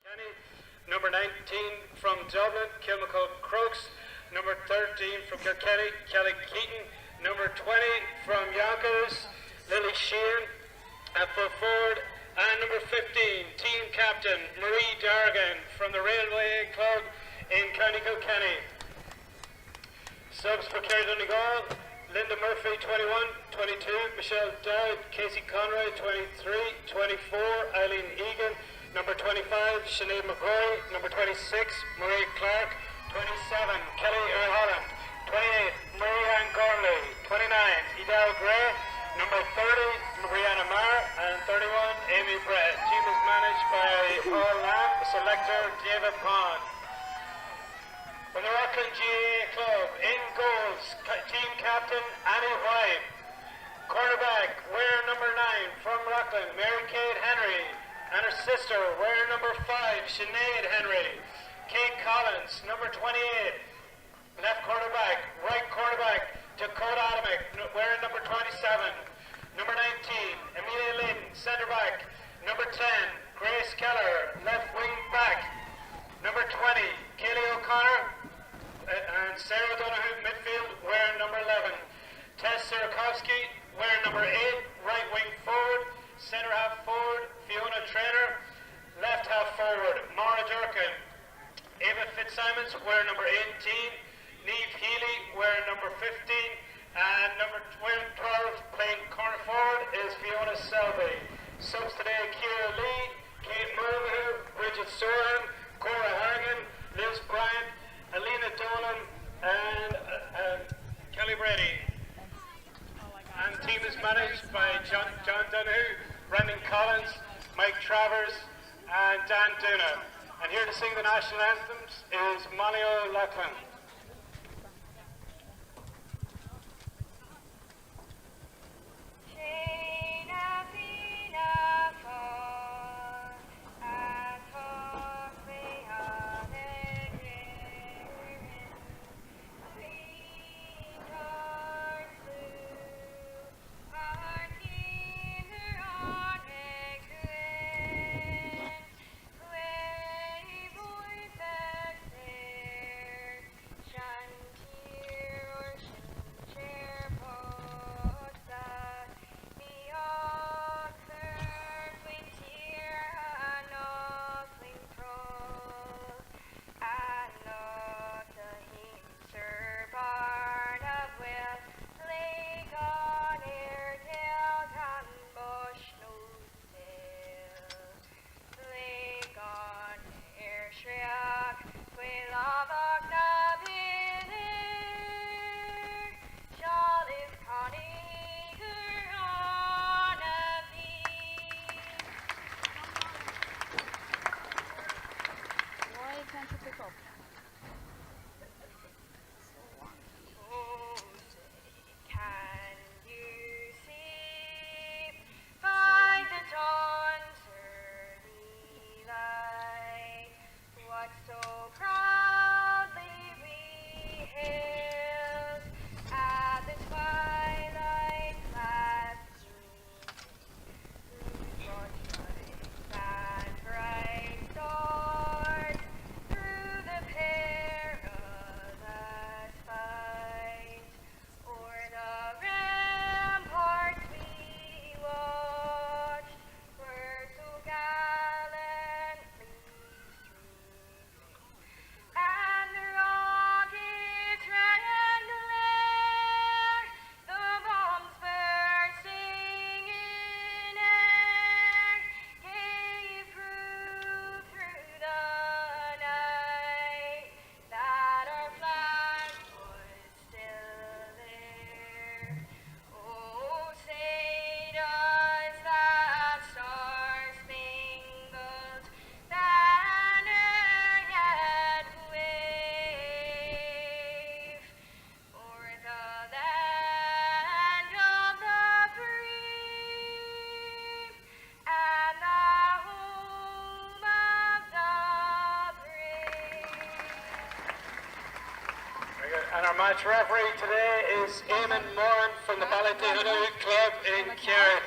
Kenny. Number 19 from Dublin, Kilmacud Crooks. Number 13 from Kilkenny, Kelly Keaton. Number 20 from Yonkers, Lily Sheehan. And full forward, and number 15, team captain Marie Dargan from the Railway Club in County Kilkenny. Subs for Kerry Donegal, Linda Murphy 21, 22, Michelle Dowd, Casey Conroy 23, 24, Eileen Egan, number 25, Sinead McGroy, number 26, Marie Clark, 27, Kelly O'Holland, 28, Marie-Anne Gormley, 29, Edel Gray, number 30, Brianna Marr, and 31, Amy Brett. Team is managed by Paul Lamb, selector David Pond. From the Rockland GAA Club, in goals, team captain Annie White. Cornerback, wearer number 9 from Rockland, Mary-Kate Henry. And her sister, wearer number 5, Sinead Henry. Kate Collins, number 28. Left cornerback, right cornerback, Dakota Adamick, wearing number 27. Number 19, Amelia Lynn, centre back. Number 10, Grace Keller, left wing back. Number 20, Kaylee O'Connor, and Sarah Donoghue, midfield, wearing number 11. Tess Sirakovsky, wearing number 8, right wing forward. Centre half forward, Fiona Trainer. Left half forward, Maura Durkin. Ava Fitzsimons, wearing number 18. Niamh Healy, wearing number 15. And number 12, playing corner forward, is Fiona Selby. Subs today, Ciara Lee, Kate Mulvihill, Bridget Soran, Cora Harrigan, Liz Bryant, Alina Dolan, and Kelly Brady. And the team is managed by John Donoghue, Brendan Collins, Mike Travers, and Dan Duna. And here to sing the national anthems is Molly O'Loughlin. And our match referee today is Eamon Moran from the Ballydehoe Club in Kerry.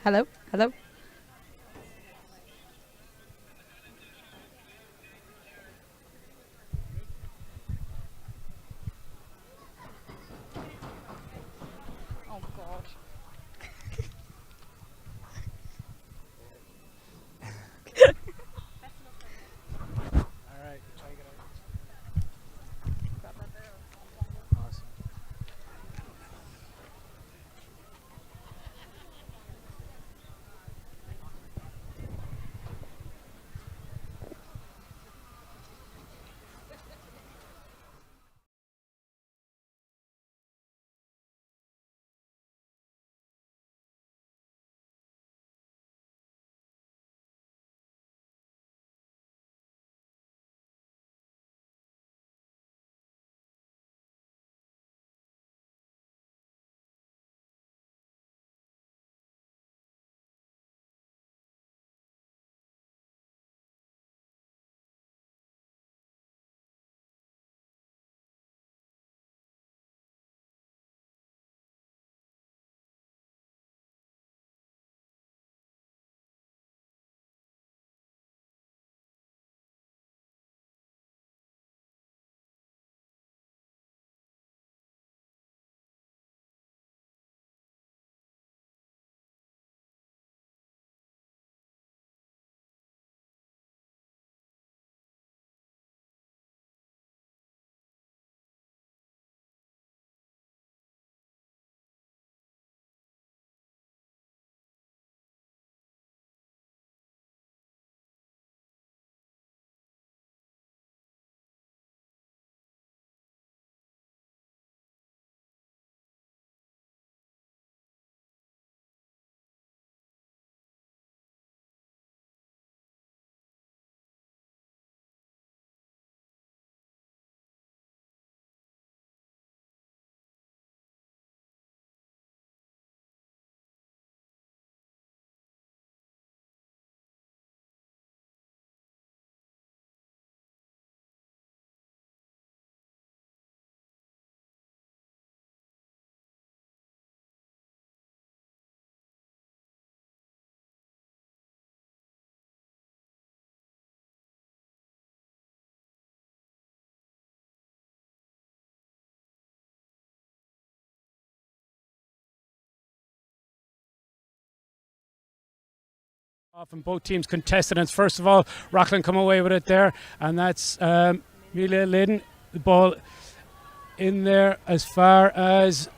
Hello? Hello? Oh, God. All right, try to get out. Awesome. Often both teams contestants. First of all, Rockland come away with it there, and that's Amelia Lydon. The ball in there as far as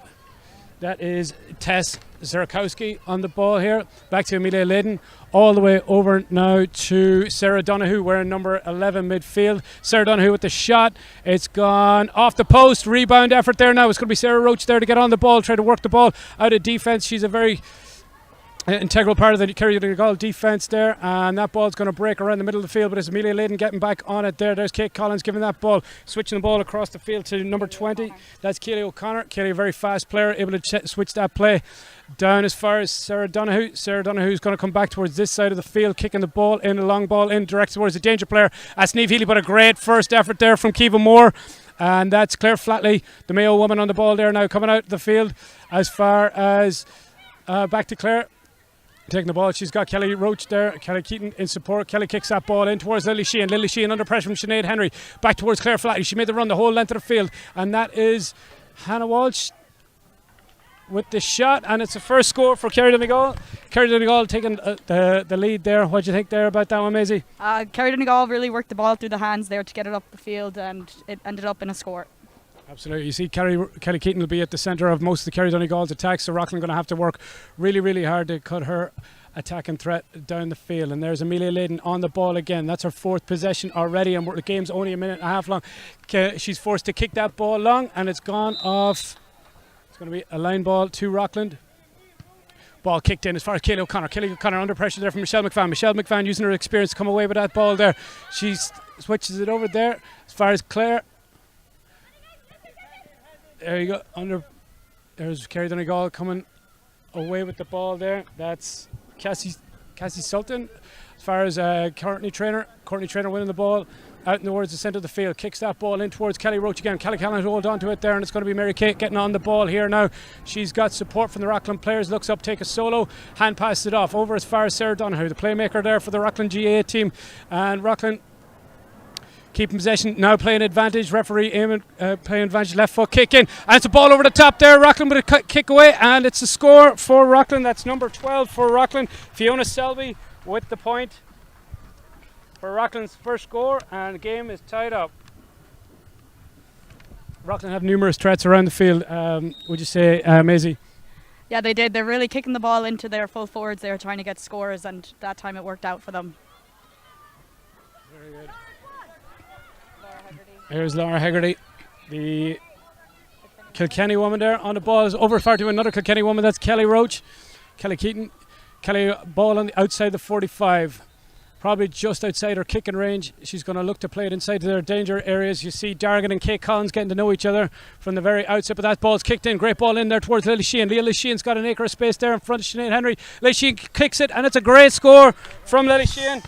that is Tess Zerkowski on the ball here. Back to Amelia Lydon. All the way over now to Sarah Donoghue wearing number 11 midfield. Sarah Donoghue with the shot. It's gone off the post. Rebound effort there now. It's going to be Sarah Roach there to get on the ball, try to work the ball out of defence. She's a very integral part of the Kerry Donegal defence there, and that ball's going to break around the middle of the field, but it's Amelia Lydon getting back on it there. There's Kate Collins giving that ball, switching the ball across the field to number 20. That's Keely O'Connor. Keely, a very fast player, able to switch that play down as far as Sarah Donoghue. Sarah Donoghue's going to come back towards this side of the field, kicking the ball in, a long ball in, direct towards the danger player. That's Niamh Healy, but a great first effort there from Kiva Moore. And that's Claire Flatley, the Mayo woman, on the ball there now, coming out of the field as far as back to Claire. Taking the ball, she's got Kelly Roach there, Kelly Keaton in support. Kelly kicks that ball in towards Lily Sheehan. Lily Sheehan under pressure from Sinead Henry. Back towards Claire Flatley. She made the run the whole length of the field, and that is Hannah Walsh with the shot, and it's the first score for Kerry Donegal. Kerry Donegal taking the lead there. What do you think there about that one, Maisie? Kerry Donegal really worked the ball through the hands there to get it up the field, and it ended up in a score. Absolutely. You see Kelly Keaton will be at the centre of most of the Kerry Donegal's attacks, so Rockland going to have to work really, really hard to cut her attacking threat down the field. And there's Amelia Lydon on the ball again. That's her fourth possession already, and the game's only a minute and a half long. She's forced to kick that ball long, and it's gone off. It's going to be a line ball to Rockland. Ball kicked in as far as Keely O'Connor. Keely O'Connor under pressure there from Michelle McVan. Michelle McVan using her experience to come away with that ball there. She switches it over there as far as Claire. There you go. There's Kerry Donegal coming away with the ball there. That's Cassie Sultan. As far as Courtney Trainer winning the ball out towards the centre of the field, kicks that ball in towards Kelly Roach again. Kelly can't hold on to it there, and it's going to be Mary Kate getting on the ball here now. She's got support from the Rockland players, looks up, take a solo, hand passes it off over as far as Sarah Donoghue, the playmaker there for the Rockland GAA team. And Rockland keeping possession, now playing advantage. Referee Eamon playing advantage, left foot kick in, and it's a ball over the top there. Rockland with a kick away, and it's a score for Rockland. That's number 12 for Rockland. Fiona Selby with the point for Rockland's first score, and the game is tied up. Rockland have numerous threats around the field, would you say, Maisie? Yeah, they did. They're really kicking the ball into their full forwards. They were trying to get scores, and that time it worked out for them. Very good. Here's Laura Hegarty, the Kilkenny woman there on the ball. Is over far to another Kilkenny woman. That's Kelly Roach. Kelly Keaton. Kelly ball on the outside the 45. Probably just outside her kicking range. She's going to look to play it inside their danger areas. You see Dargan and Kate Collins getting to know each other from the very outset, but that ball's kicked in. Great ball in there towards Lily Sheehan. Lily Sheehan's got an acre of space there in front of Sinead Henry. Lily Sheehan kicks it, and it's a great score from Lily Sheehan.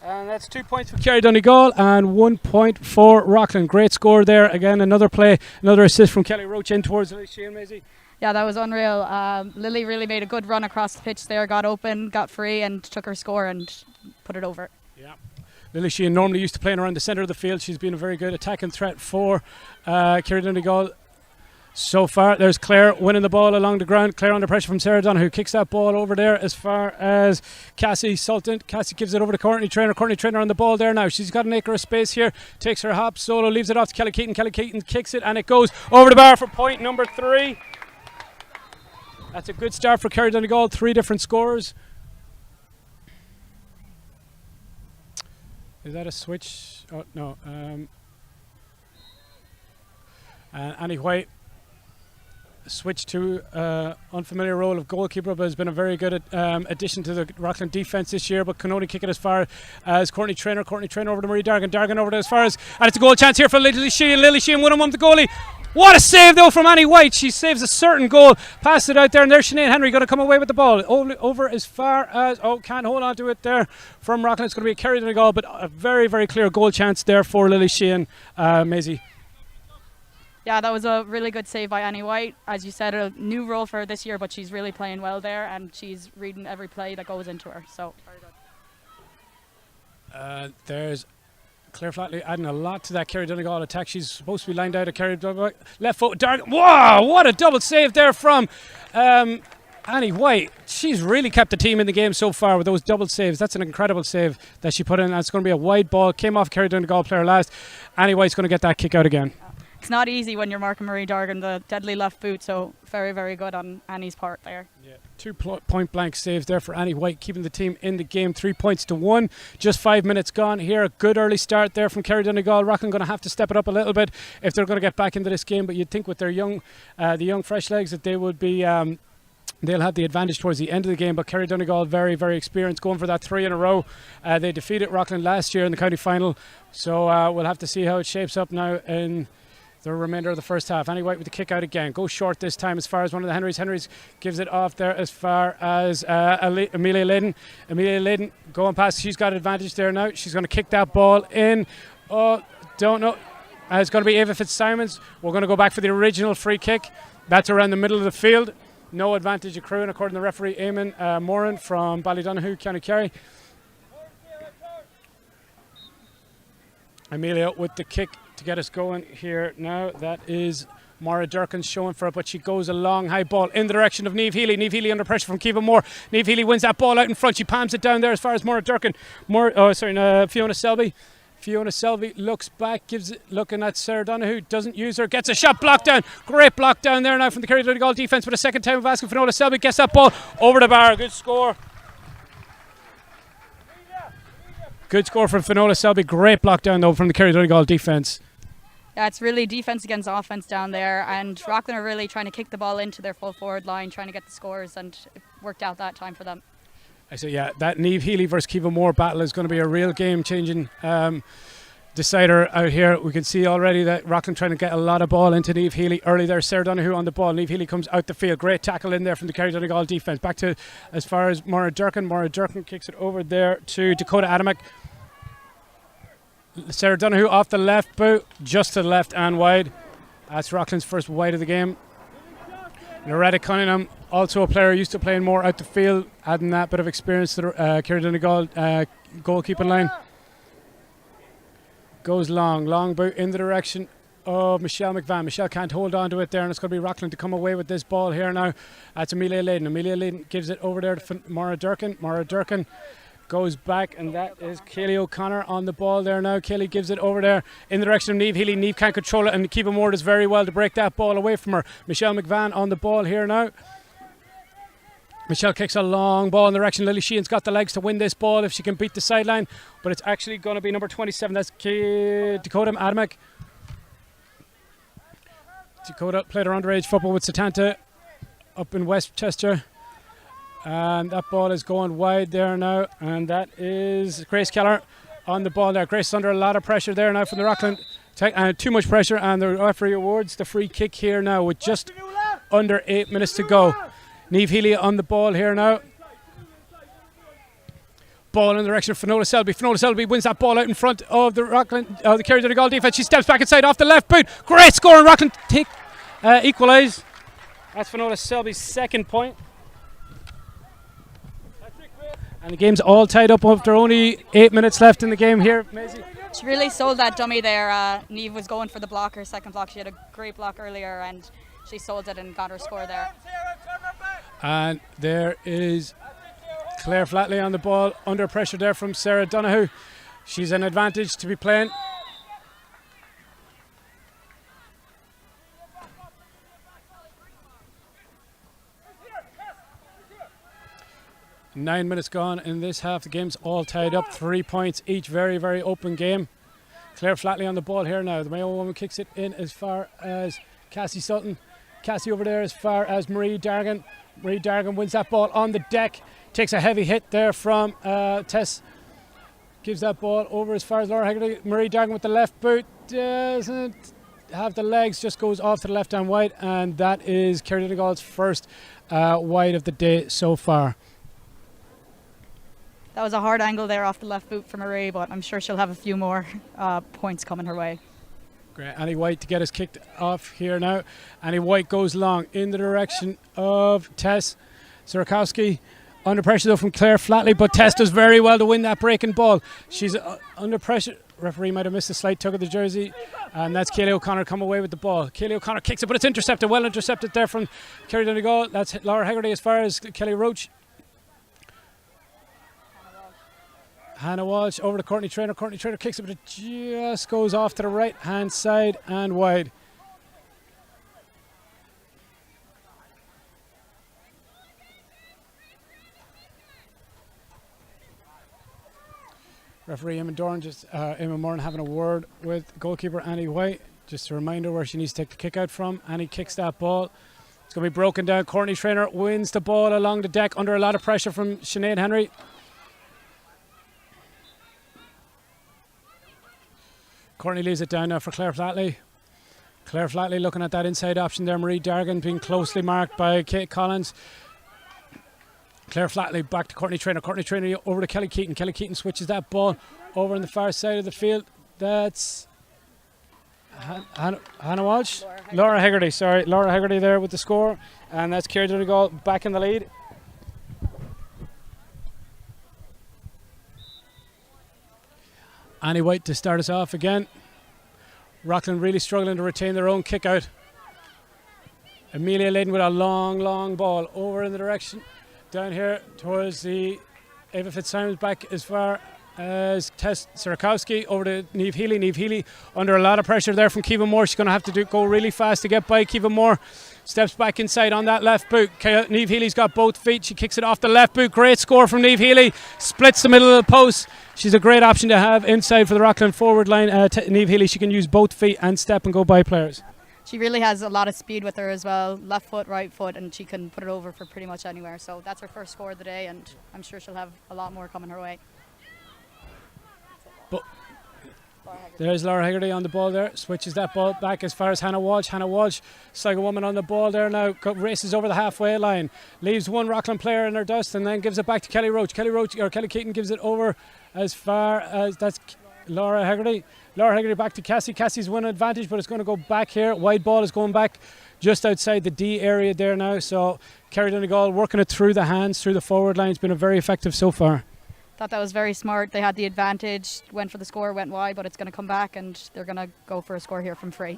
And that's 2 points for Kerry Donegal and 1 point for Rockland. Great score there. Again, another play, another assist from Kelly Roach in towards Lily Sheehan, Maisie. Yeah, that was unreal. Lily really made a good run across the pitch there, got open, got free, and took her score and put it over. Yeah. Lily Sheehan normally used to playing around the centre of the field. She's been a very good attacking threat for Kerry Donegal so far. There's Claire winning the ball along the ground. Claire under pressure from Sarah Donoghue, kicks that ball over there as far as Cassie Sultan. Cassie gives it over to Courtney Traynor. Courtney Traynor on the ball there now. She's got an acre of space here. Takes her hop solo, leaves it off to Kelly Keaton. Kelly Keaton kicks it, and it goes over the bar for point number 3. That's a good start for Kerry Donegal. 3 different scores. Is that a switch? Oh, no. Annie White switched to unfamiliar role of goalkeeper, but has been a very good addition to the Rockland defence this year, but can only kick it as far as Courtney Traynor. Courtney Traynor over to Marie Dargan. Dargan over to as far as, and it's a goal chance here for Lily Sheehan. Lily Sheehan 1-on-1 the goalie. What a save though from Annie White. She saves a certain goal. Passed it out there, and there's Sinead Henry going to come away with the ball. Over as far as, can't hold on to it there from Rockland. It's going to be a Kerry Donegal, but a very, very clear goal chance there for Lily Sheehan. Maisie. Yeah, that was a really good save by Annie White. As you said, a new role for her this year, but she's really playing well there, and she's reading every play that goes into her. So very good. There's Claire Flatley adding a lot to that Kerry Donegal attack. She's supposed to be lined out of Kerry Donegal. Left foot, Dargan. Wow, what a double save there from Annie White. She's really kept the team in the game so far with those double saves. That's an incredible save that she put in. That's going to be a wide ball. Came off Kerry Donegal player last. Annie White's going to get that kick out again. It's not easy when you're marking Marie Dargan, the deadly left boot, so very, very good on Annie's part there. Yeah, 2 point blank saves there for Annie White, keeping the team in the game 3 points to 1. Just 5 minutes gone here. A good early start there from Kerry Donegal. Rockland going to have to step it up a little bit if they're going to get back into this game, but you'd think with their young fresh legs that they would be they'll have the advantage towards the end of the game, but Kerry Donegal very, very experienced, going for that 3 in a row. They defeated Rockland last year in the county final, so we'll have to see how it shapes up now in the remainder of the first half. Annie White with the kick out again. Goes short this time as far as one of the Henrys. Henrys gives it off there as far as Amelia Layden. Amelia Layden going past. She's got advantage there now. She's going to kick that ball in. Oh, don't know. It's going to be Ava Fitzsimons. We're going to go back for the original free kick. That's around the middle of the field. No advantage accruing according to the referee Eamon Moran from Ballydonoghue, County Kerry. Amelia with the kick to get us going here now. That is Maura Durkin showing for it, but she goes a long high ball in the direction of Niamh Healy. Niamh Healy under pressure from Kiva Moore. Niamh Healy wins that ball out in front. She palms it down there as far as Maura Durkin. Fiona Selby. Fiona Selby looks back, gives it, looking at Sarah Donoghue, doesn't use her, gets a shot blocked down. Great block down there now from the Kerry Donegal defence, but a second time of asking Fiona Selby, gets that ball over the bar. Good score. Good score from Finola Selby. Great block down though from the Kerry Donegal defence. Yeah, it's really defence against offence down there, and Rockland are really trying to kick the ball into their full forward line, trying to get the scores, and it worked out that time for them. I say, yeah, that Niamh Healy versus Kiva Moore battle is going to be a real game-changing decider out here. We can see already that Rockland trying to get a lot of ball into Niamh Healy early there. Sarah Donoghue on the ball. Niamh Healy comes out the field. Great tackle in there from the Kerry Donegal defence. Back to as far as Maura Durkin. Maura Durkin kicks it over there to Dakota Adamek. Sarah Donoghue off the left boot, just to the left and wide. That's Rockland's first wide of the game. Loretta Cunningham, also a player used to playing more out the field, adding that bit of experience to the Ciara Donegal goalkeeping line. Goes long boot in the direction of Michelle McVan. Michelle can't hold on to it there, and it's going to be Rockland to come away with this ball here now. That's Amelia Layden. Amelia Layden gives it over there to Maura Durkin. Maura Durkin goes back, and that is Kaylee O'Connor on the ball there now. Kaylee gives it over there in the direction of Niamh Healy. Niamh can't control it, and Kiva Moore does very well to break that ball away from her. Michelle McVan on the ball here now. Michelle kicks a long ball in the direction. Lily Sheehan's got the legs to win this ball if she can beat the sideline, but it's actually going to be number 27. That's Dakota Adamek. Dakota played her underage football with Satanta up in Westchester. And that ball is going wide there now, and that is Grace Keller on the ball there. Grace is under a lot of pressure there now from the Rockland. Too much pressure, and the referee awards the free kick here now with just under 8 minutes to go. Niamh Healy on the ball here now. Ball in the direction of Finola Selby. Finola Selby wins that ball out in front of the Rockland, the Ciara Donegal defence. She steps back inside off the left boot. Great score, and Rockland equalise. That's Finola Selby's second point. And the game's all tied up after only 8 minutes left in the game here, Maisie. She really sold that dummy there. Niamh was going for the block, her second block. She had a great block earlier, and she sold it and got her score there. And there is Claire Flatley on the ball, under pressure there from Sarah Donoghue. She's an advantage to be playing. Nine minutes gone in this half. The game's all tied up, 3 points each. Very, very open game. Claire Flatley on the ball here now. The Mayo woman kicks it in as far as Cassie Sutton. Cassie over there as far as Marie Dargan. Marie Dargan wins that ball on the deck. Takes a heavy hit there from Tess. Gives that ball over as far as Laura Hegarty. Marie Dargan with the left boot. Doesn't have the legs, just goes off to the left hand wide. And that is Ciara Donegal's first wide of the day so far. That was a hard angle there off the left boot for Marie, but I'm sure she'll have a few more points coming her way. Great. Annie White to get us kicked off here now. Annie White goes long in the direction of Tess Sirakowski. Under pressure though from Claire Flatley, but Tess does very well to win that breaking ball. She's under pressure. Referee might have missed a slight tug of the jersey, and that's Kaylee O'Connor come away with the ball. Kaylee O'Connor kicks it, but it's intercepted. Well intercepted there from Ciara Donegal. That's Laura Hegarty as far as Kelly Roach. Hannah Walsh over to Courtney Traynor. Courtney Traynor kicks it, but it just goes off to the right hand side and wide. Referee Eamon Moran having a word with goalkeeper Annie White. Just a reminder where she needs to take the kick out from. Annie kicks that ball. It's going to be broken down. Courtney Traynor wins the ball along the deck under a lot of pressure from Sinead Henry. Courtney leaves it down now for Claire Flatley. Claire Flatley looking at that inside option there. Marie Dargan being closely marked by Kate Collins. Claire Flatley back to Courtney Traynor. Courtney Traynor over to Kelly Keaton. Kelly Keaton switches that ball over on the far side of the field. That's Hannah Walsh? Laura Hegarty, sorry. Laura Hegarty there with the score. And that's Ciara Donegal back in the lead. Annie White to start us off again. Rockland really struggling to retain their own kick out. Amelia Layden with a long ball over in the direction down here towards the Ava Fitzsimons, back as far as Tess Sirakowski over to Niamh Healy. Niamh Healy under a lot of pressure there from Kiva Moore. She's going to have to go really fast to get by. Kiva Moore steps back inside on that left boot. Niamh Healy's got both feet. She kicks it off the left boot. Great score from Niamh Healy. Splits the middle of the post. She's a great option to have inside for the Rockland forward line. Niamh Healy, she can use both feet and step and go by players. She really has a lot of speed with her as well. Left foot, right foot, and she can put it over for pretty much anywhere. So that's her first score of the day, and I'm sure she'll have a lot more coming her way. But there's Laura Hegarty on the ball there. Switches that ball back as far as Hannah Walsh. Hannah Walsh, Sligo woman on the ball there now. Races over the halfway line. Leaves one Rockland player in her dust and then gives it back to Kelly Roach. Kelly Keaton gives it over as far as that's Laura Hegarty. Laura Hegarty back to Cassie. Cassie's won advantage, but it's going to go back here. Wide ball is going back just outside the D area there now. So Kerry Donegal working it through the hands, through the forward line. It's been very effective so far. Thought that was very smart. They had the advantage, went for the score, went wide, but it's going to come back and they're going to go for a score here from free.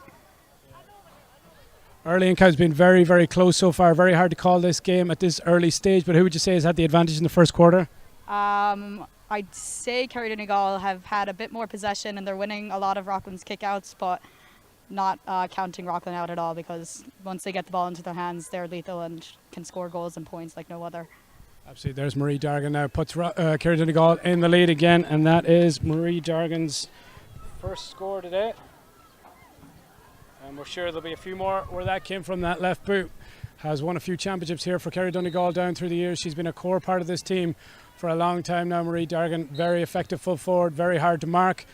Early Inca has been very, very close so far. Very hard to call this game at this early stage, but who would you say has had the advantage in the first quarter? I'd say Kerry Donegal have had a bit more possession and they're winning a lot of Rockland's kickouts, but not counting Rockland out at all, because once they get the ball into their hands, they're lethal and can score goals and points like no other. Absolutely. There's Marie Dargan now, puts Kerry Donegal in the lead again, and that is Marie Dargan's first score today. And we're sure there'll be a few more where that came from. That left boot has won a few championships here for Kerry Donegal down through the years. She's been a core part of this team for a long time now. Marie Dargan, very effective full forward, very hard to mark.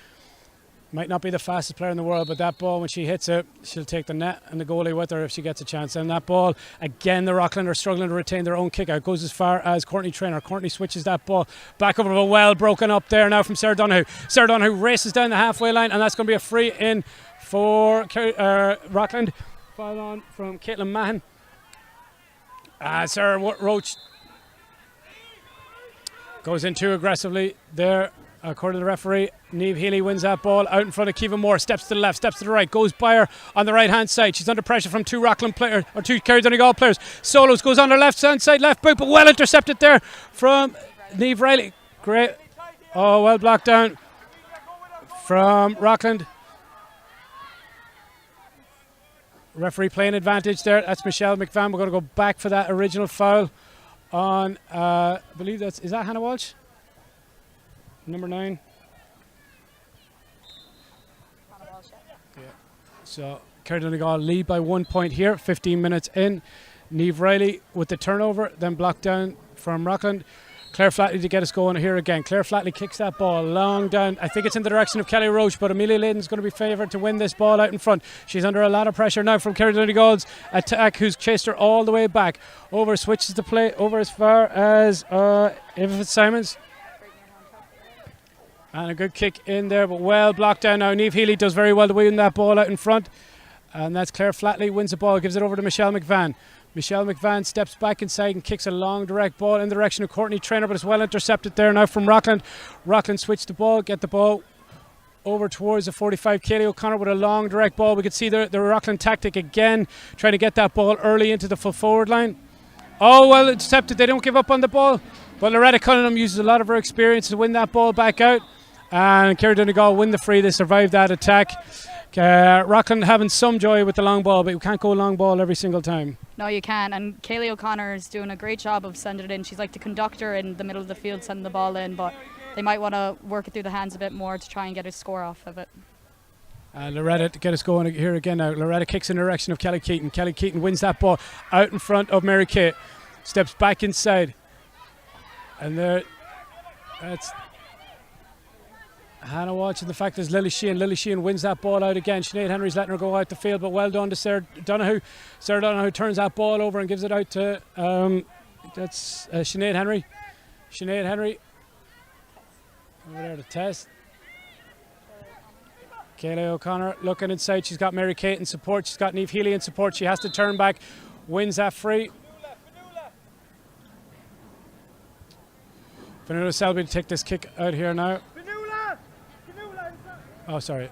Might not be the fastest player in the world, but that ball, when she hits it, she'll take the net and the goalie with her if she gets a chance. And that ball, again, the Rockland are struggling to retain their own kick out. Goes as far as Courtney Traynor. Courtney switches that ball back over, but well broken up there now from Sarah Donoghue. Sarah Donoghue races down the halfway line, and that's going to be a free in for Rockland. Foul on from Caitlin Mahan. Sarah Roach goes in too aggressively there. According to the referee, Niamh Healy wins that ball out in front of Kiva Moore. Steps to the left, steps to the right, goes by her on the right hand side. She's under pressure from two Rockland players, or two Kerry Donegal players. Solos goes on her left hand side, left boot, but well intercepted there from Niamh Riley. Great. Oh, well blocked down from Rockland. Referee playing advantage there. That's Michelle McVan. We're going to go back for that original foul on, I believe is that Hannah Walsh? Number 9. Yeah. So Kerry Donegal lead by 1 point here, 15 minutes in. Niamh Riley with the turnover, then blocked down from Rockland. Claire Flatley to get us going here again. Claire Flatley kicks that ball long down. I think it's in the direction of Kelly Roche, but Amelia Layden's going to be favoured to win this ball out in front. She's under a lot of pressure now from Kerry Donegal's attack, who's chased her all the way back. Over, switches the play over as far as Eva Fitzsimons. And a good kick in there, but well blocked down now. Niamh Healy does very well to win that ball out in front. And that's Claire Flatley, wins the ball, gives it over to Michelle McVan. Michelle McVan steps back inside and kicks a long direct ball in the direction of Courtney Traynor, but it's well intercepted there now from Rockland. Rockland switch the ball, get the ball over towards the 45. Kaylee O'Connor with a long direct ball. We could see the Rockland tactic again, trying to get that ball early into the full forward line. Oh, well intercepted. They don't give up on the ball, but Loretta Cunningham uses a lot of her experience to win that ball back out. And Kerry Donegal win the free. They survive that attack. Rockland having some joy with the long ball, but you can't go long ball every single time. No, you can. And Kaylee O'Connor is doing a great job of sending it in. She's like the conductor in the middle of the field, sending the ball in, but they might want to work it through the hands a bit more to try and get a score off of it. Loretta to get us going here again now. Loretta kicks in the direction of Kelly Keaton. Kelly Keaton wins that ball out in front of Mary Kate. Steps back inside. And there, that's Hannah Walsh, and the fact is Lily Sheehan. Lily Sheehan wins that ball out again. Sinead Henry's letting her go out the field, but well done to Sarah Donoghue. Sarah Donoghue turns that ball over and gives it out to that's Sinead Henry. Sinead Henry over there to Tess. Kaylee O'Connor looking inside. She's got Mary Kate in support. She's got Niamh Healy in support. She has to turn back. Wins that free. Fionnuala Selby to take this kick out here now. Oh, sorry.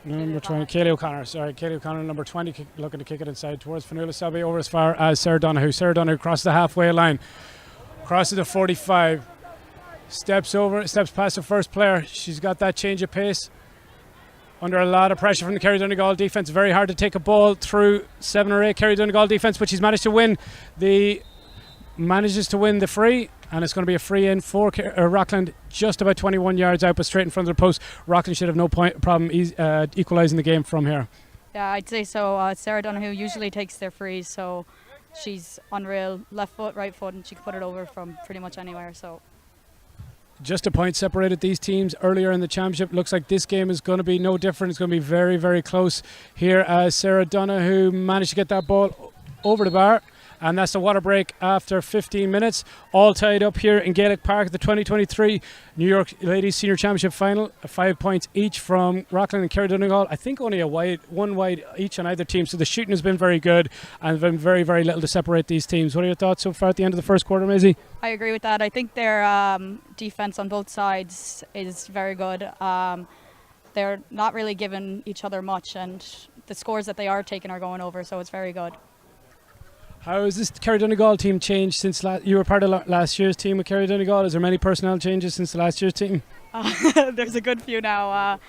Number 20, Kaylee O'Connor. Sorry, Kaylee O'Connor, number 20, looking to kick it inside towards Fionnuala Selby over as far as Sarah Donoghue. Sarah Donoghue crosses the halfway line. Crosses the 45. Steps over, steps past the first player. She's got that change of pace. Under a lot of pressure from the Kerry Donegal defence. Very hard to take a ball through 7 or 8 Kerry Donegal defence, but she's managed to win manages to win the free, and it's going to be a free in for Rockland, just about 21 yards out, but straight in front of the post. Rockland should have no problem equalising the game from here. Yeah, I'd say so. Sarah Donoghue usually takes their frees, so she's unreal. Left foot, right foot, and she can put it over from pretty much anywhere. So just a point separated these teams earlier in the championship. Looks like this game is going to be no different. It's going to be very, very close here as Sarah Donoghue managed to get that ball over the bar. And that's the water break after 15 minutes. All tied up here in Gaelic Park, the 2023 New York Ladies Senior Championship final. 5 points each from Rockland and Kerry Donegal. I think only one wide each on either team. So the shooting has been very good and been very, very little to separate these teams. What are your thoughts so far at the end of the first quarter, Maisie? I agree with that. I think their defense on both sides is very good. They're not really giving each other much, and the scores that they are taking are going over, so it's very good. How has this Kerry Donegal team changed since you were part of last year's team with Kerry Donegal? Is there many personnel changes since the last year's team? There's a good few now.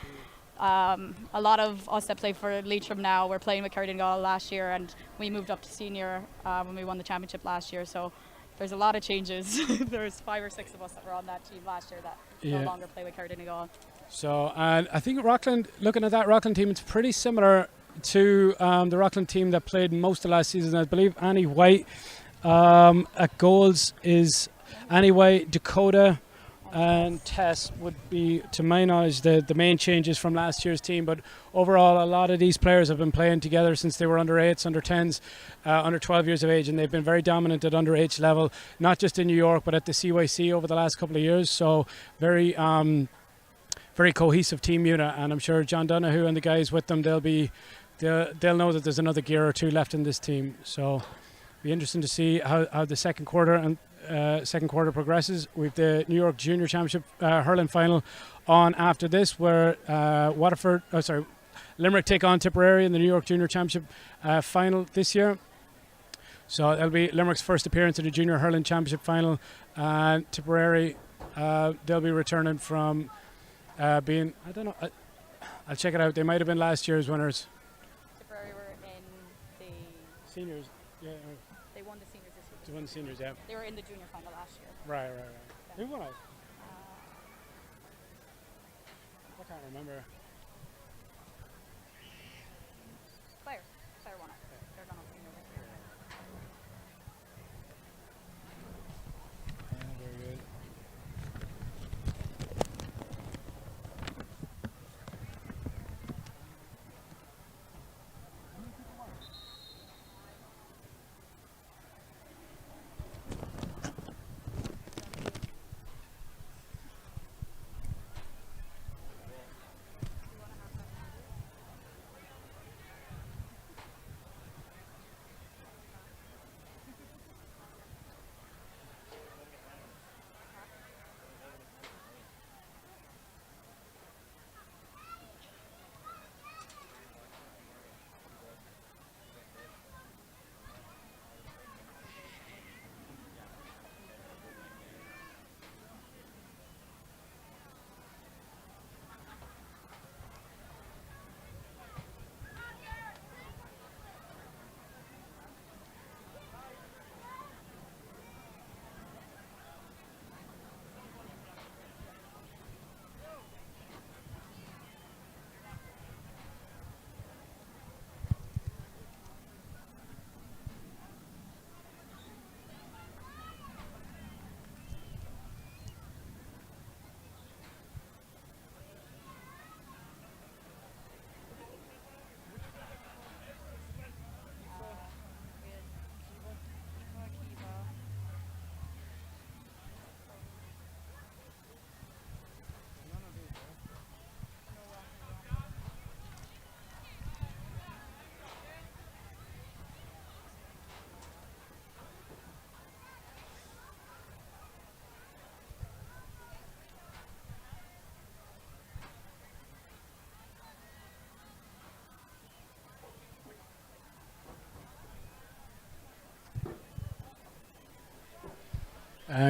A lot of us that play for Leitrim now, we're playing with Kerry Donegal last year, and we moved up to senior when we won the championship last year. So there's a lot of changes. There's 5 or 6 of us that were on that team last year that no longer play with Kerry Donegal. So, and I think Rockland, looking at that Rockland team, it's pretty similar to the Rockland team that played most of last season. I believe Annie White at goals is Annie White, Dakota and Tess would be, to my knowledge, the main changes from last year's team. But overall, a lot of these players have been playing together since they were under 8s, under 10s, under 12 years of age, and they've been very dominant at underage level, not just in New York but at the CYC over the last couple of years. So very cohesive team unit, and I'm sure John Donahue and the guys with them, they'll know that there's another gear or two left in this team. So it'll be interesting to see how the second quarter progresses. We've the New York Junior Championship hurling final on after this, where Limerick take on Tipperary in the New York Junior Championship final this year. So it'll be Limerick's first appearance in the Junior Hurling Championship final, and Tipperary they'll be returning from being, I don't know, I'll check it out. They might have been last year's winners. Tipperary were in the Seniors, yeah. They won the seniors this year. They won the seniors, yeah. They were in the junior final last year. Right. Who won it? I can't remember. Claire won it. They're gone on senior this year. Very good.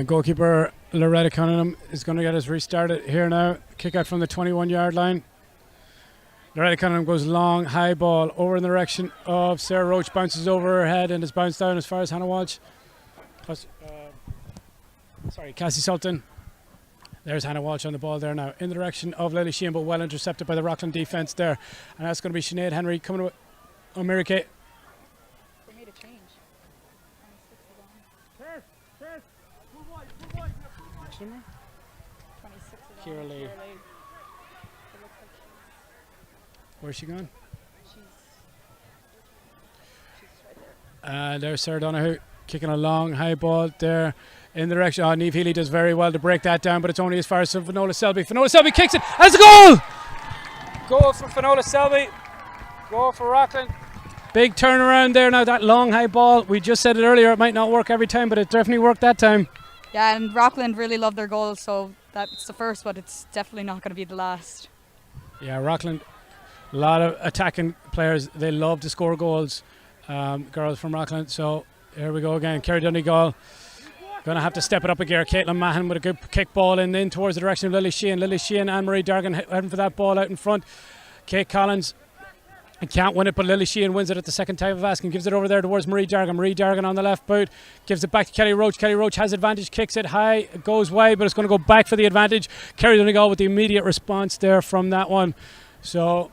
Goalkeeper Loretta Cunningham is going to get us restarted here now. Kick out from the 21-yard line. Loretta Cunningham goes long, high ball over in the direction of Sarah Roach, bounces over her head and is bounced down as far as Hannah Walsh. Cassie Sultan. There's Hannah Walsh on the ball there now in the direction of Lily Sheehan, but well intercepted by the Rockland defence there. And that's going to be Sinead Henry coming with Mary Kay. They made a change. Number? 26 is Kira on. Lee. It looks like Where's she gone? she's right there. There's Sarah Donahue kicking a long high ball there in the direction. Oh, Niamh Healy does very well to break that down, but it's only as far as Finola Selby. Finola Selby kicks it, and it's a goal! Goal for Finola Selby. Goal for Rockland. Big turnaround there now, that long high ball. We just said it earlier, it might not work every time, but it definitely worked that time. Yeah, and Rockland really love their goals, so that's the first, but it's definitely not going to be the last. Yeah, Rockland, a lot of attacking players. They love to score goals, girls from Rockland. So here we go again. Kerry Donegal going to have to step it up a gear. Caitlin Mahan with a good kick ball in towards the direction of Lily Sheehan. Lily Sheehan and Marie Dargan heading for that ball out in front. Kate Collins can't win it, but Lily Sheehan wins it at the second time of asking. Gives it over there towards Marie Dargan. Marie Dargan on the left boot. Gives it back to Kelly Roach. Kelly Roach has advantage. Kicks it high. It goes wide, but it's going to go back for the advantage. Kerry Donegal with the immediate response there from that one. So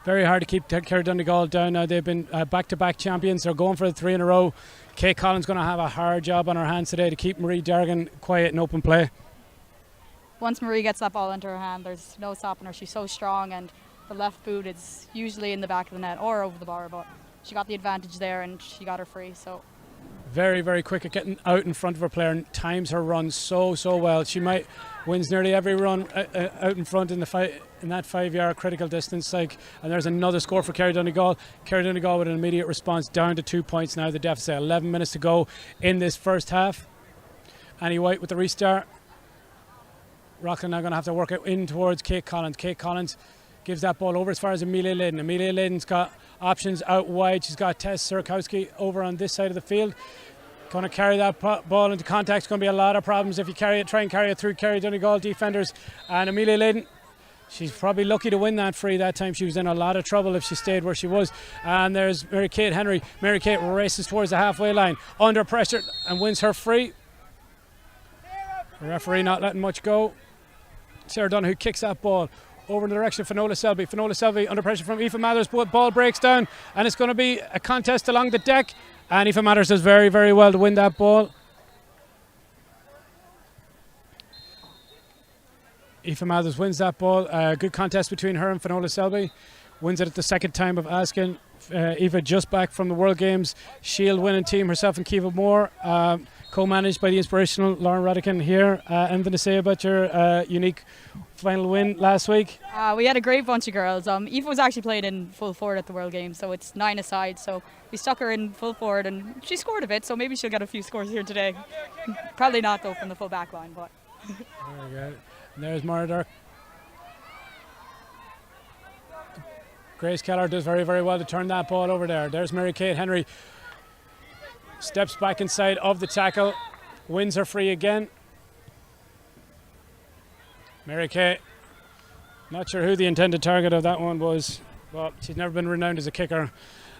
very hard to keep Kerry Donegal down now. They've been back-to-back champions. They're going for the 3 in a row. Kate Collins going to have a hard job on her hands today to keep Marie Dargan quiet and open play. Once Marie gets that ball into her hand, there's no stopping her. She's so strong, and the left boot is usually in the back of the net or over the bar, but she got the advantage there and she got her free. So very, very quick at getting out in front of her player and times her run so well. She might wins nearly every run out in front in that 5-yard critical distance. And there's another score for Kerry Donegal. Kerry Donegal with an immediate response down to 2 points now. The deficit 11 minutes to go in this first half. Annie White with the restart. Rockland now going to have to work it in towards Kate Collins. Kate Collins gives that ball over as far as Amelia Lydon. Amelia Lydon's got options out wide. She's got Tess Surkowski over on this side of the field. Going to carry that ball into contact. It's going to be a lot of problems if you try and carry it through Kerry Donegal defenders. And Amelia Lydon, she's probably lucky to win that free that time. She was in a lot of trouble if she stayed where she was. And there's Mary Kate Henry. Mary Kate races towards the halfway line under pressure and wins her free. The referee not letting much go. Sarah Donoghue kicks that ball over in the direction of Finola Selby. Finola Selby under pressure from Aoife Mathers. Ball breaks down and it's going to be a contest along the deck. And Aoife Mathers does very, very well to win that ball. Aoife Mathers wins that ball. Good contest between her and Finola Selby. Wins it at the second time of asking. Aoife just back from the World Games Shield winning team. Herself and Kiva Moore. Co-managed by the inspirational Lauren Radican here. Anything to say about your unique final win last week? We had a great bunch of girls. Aoife was actually played in full forward at the World Games, so it's 9 aside. So we stuck her in full forward, and she scored a bit. So maybe she'll get a few scores here today. Probably not though from the full back line, but. Very good. And there's Mara Dirk. Grace Keller does very, very well to turn that ball over there. There's Mary Kate Henry. Steps back inside of the tackle. Wins her free again. Mary Kay, not sure who the intended target of that one was. Well, she's never been renowned as a kicker.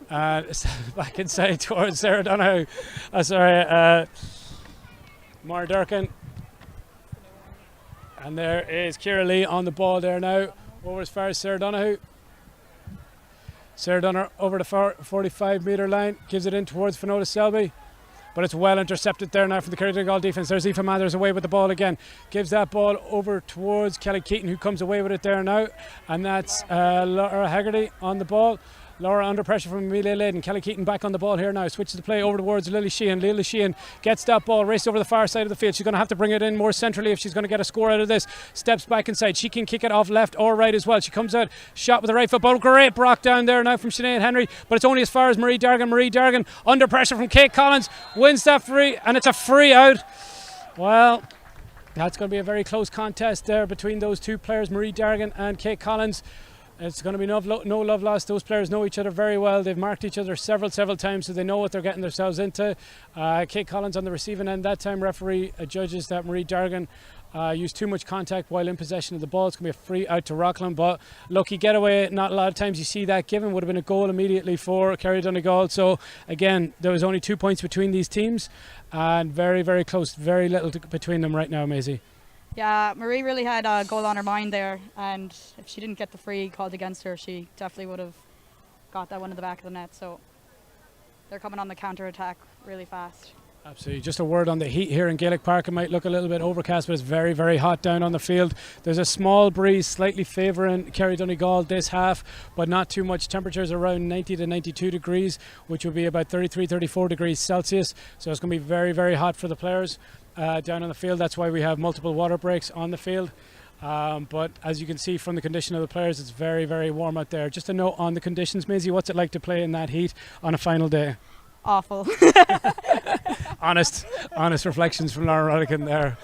Back inside towards Sarah Donoghue. Mara Durkin. And there is Ciara Lee on the ball there now. Over as far as Sarah Donoghue. Sarah Donoghue over the 45-metre line. Gives it in towards Finola Selby. But it's well intercepted there now from the Kerry Donegal defence. There's Aoife Mathers away with the ball again. Gives that ball over towards Kelly Keaton, who comes away with it there now. And that's Laura Haggerty on the ball. Laura under pressure from Amelia Lydon. Kelly Keaton back on the ball here now. Switches the play over towards Lily Sheehan. Lily Sheehan gets that ball, races over the far side of the field. She's going to have to bring it in more centrally if she's going to get a score out of this. Steps back inside. She can kick it off left or right as well. She comes out, shot with the right foot ball. Great block down there now from Sinead Henry, but it's only as far as Marie Dargan. Marie Dargan under pressure from Kate Collins. Wins that free, and it's a free out. Well, that's going to be a very close contest there between those two players, Marie Dargan and Kate Collins. It's going to be no love lost. Those players know each other very well. They've marked each other several times, so they know what they're getting themselves into. Kate Collins on the receiving end. That time referee judges that Marie Dargan used too much contact while in possession of the ball. It's going to be a free out to Rockland, but lucky getaway. Not a lot of times you see that given. Would have been a goal immediately for Kerry Donegal. So again, there was only 2 points between these teams, and very, very close. Very little between them right now, Maisie. Yeah, Marie really had a goal on her mind there, and if she didn't get the free called against her, she definitely would have got that one in the back of the net. So they're coming on the counter attack really fast. Absolutely. Just a word on the heat here in Gaelic Park. It might look a little bit overcast, but it's very, very hot down on the field. There's a small breeze slightly favouring Kerry Donegal this half, but not too much. Temperatures around 90 to 92 degrees, which would be about 33, 34 degrees Celsius. So it's going to be very, very hot for the players down on the field. That's why we have multiple water breaks on the field. But as you can see from the condition of the players, it's very, very warm out there. Just a note on the conditions, Maisie, what's it like to play in that heat on a final day? Awful. honest reflections from Laura Rodican there.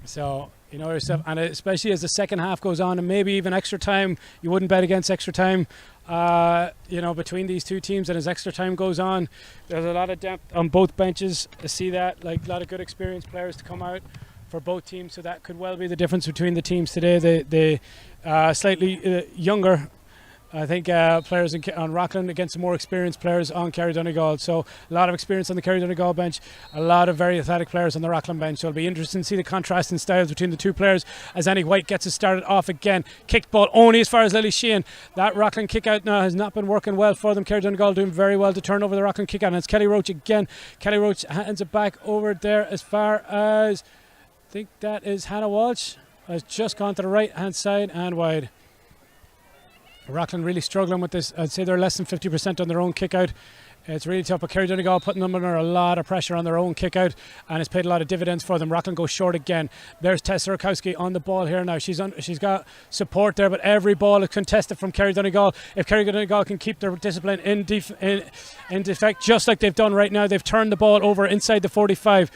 So, you know yourself, and especially as the second half goes on, and maybe even extra time, you wouldn't bet against extra time, between these two teams. And as extra time goes on, there's a lot of depth on both benches. I see that, like a lot of good experienced players to come out for both teams. So that could well be the difference between the teams today. The slightly younger, I think, players on Rockland against the more experienced players on Kerry Donegal. So a lot of experience on the Kerry Donegal bench, a lot of very athletic players on the Rockland bench. So it'll be interesting to see the contrast in styles between the two players as Annie White gets it started off again. Kicked ball only as far as Lily Sheehan. That Rockland kick out now has not been working well for them. Kerry Donegal doing very well to turn over the Rockland kick out. And it's Kelly Roach again. Kelly Roach hands it back over there as far as, I think that is Hannah Walsh. Has just gone to the right hand side and wide. Rockland really struggling with this. I'd say they're less than 50% on their own kick out. It's really tough, but Kerry Donegal putting them under a lot of pressure on their own kick out, and it's paid a lot of dividends for them. Rockland goes short again. There's Tessa Rakowski on the ball here now. She's got support there, but every ball is contested from Kerry Donegal. If Kerry Donegal can keep their discipline in defect, just like they've done right now, they've turned the ball over inside the 45.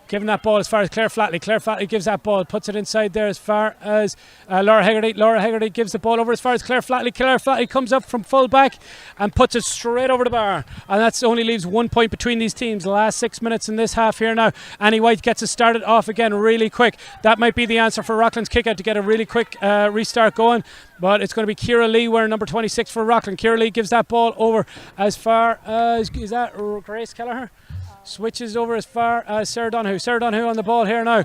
Giving that ball as far as Claire Flatley. Claire Flatley gives that ball, puts it inside there as far as Laura Hegarty. Laura Hegarty gives the ball over as far as Claire Flatley. Claire Flatley comes up from full back and puts it straight over the bar. And that only leaves 1 point between these teams. The last 6 minutes in this half here now. Annie White gets it started off again really quick. That might be the answer for Rockland's kick out to get a really quick restart going. But it's going to be Ciara Lee wearing number 26 for Rockland. Ciara Lee gives that ball over as far as, is that Grace Kelleher? Switches over as far as Sarah Donoghue. Sarah Donoghue on the ball here now.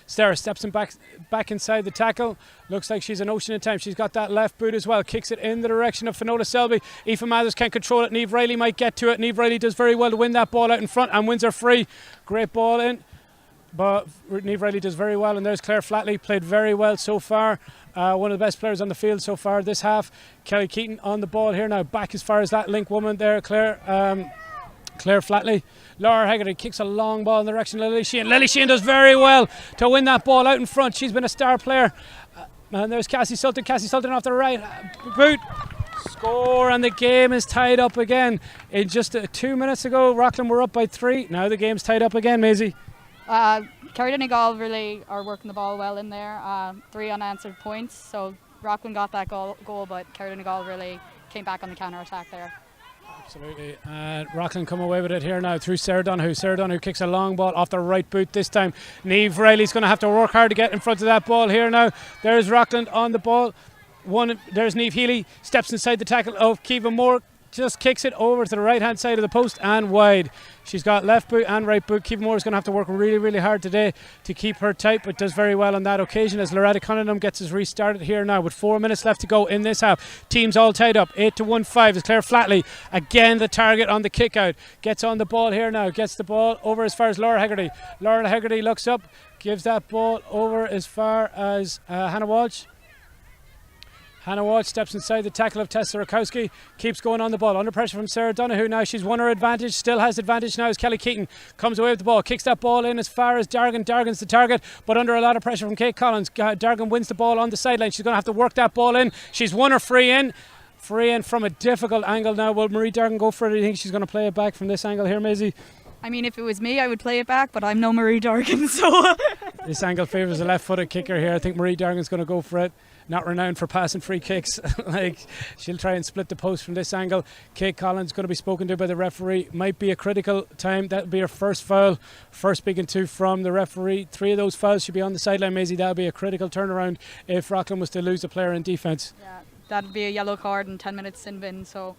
Sarah steps him back inside the tackle. Looks like she's an ocean of time. She's got that left boot as well. Kicks it in the direction of Finola Selby. Aoife Mathers can't control it. Niamh Riley might get to it. Niamh Riley does very well to win that ball out in front and wins her free. Great ball in. But Niamh Riley does very well. And there's Claire Flatley. Played very well so far. One of the best players on the field so far this half. Kelly Keaton on the ball here now. Back as far as that link woman there, Claire Flatley. Laura Hegarty kicks a long ball in the direction of Lily Sheehan. Lily Sheehan does very well to win that ball out in front. She's been a star player. And there's Cassie Sultan. Cassie Sultan off the right boot. Score, and the game is tied up again. In just 2 minutes ago, Rockland were up by 3. Now the game's tied up again, Maisie. Kerry Donegal really are working the ball well in there. 3 unanswered points. So Rockland got that goal, but Kerry Donegal really came back on the counter-attack there. Absolutely. Rockland come away with it here now through Sarah Donoghue. Sarah Donoghue kicks a long ball off the right boot this time. Niamh Riley's going to have to work hard to get in front of that ball here now. There's Rockland on the ball. There's Niamh Healy. Steps inside the tackle of Kiva Moore. Just kicks it over to the right hand side of the post and wide. She's got left boot and right boot. Kiva Moore is going to have to work really, really hard today to keep her tight, but does very well on that occasion as Loretta Cunningham gets us restarted here now with 4 minutes left to go in this half. Teams all tied up. 8-1-5 is Claire Flatley. Again, the target on the kick out. Gets on the ball here now. Gets the ball over as far as Laura Hegarty. Laura Hegarty looks up. Gives that ball over as far as Hannah Walsh. Hannah Walsh steps inside the tackle of Tessa Rakowski, keeps going on the ball, under pressure from Sarah Donoghue now. She's won her advantage, still has advantage now as Kelly Keaton comes away with the ball, kicks that ball in as far as Dargan. Dargan's the target, but under a lot of pressure from Kate Collins. Dargan wins the ball on the sideline. She's going to have to work that ball in. She's won her free in from a difficult angle now. Will Marie Dargan go for it? Do you think she's going to play it back from this angle here, Maisie? I mean, if it was me, I would play it back, but I'm no Marie Dargan, so... This angle favours a left-footed kicker here. I think Marie Dargan's going to go for it. Not renowned for passing free kicks. She'll try and split the post from this angle. Kate Collins going to be spoken to by the referee. Might be a critical time. That'll be her first foul. First speaking to from the referee. 3 of those fouls should be on the sideline, Maisie. That'll be a critical turnaround if Rockland was to lose a player in defence. Yeah, that'd be a yellow card and 10 minutes sin bin, so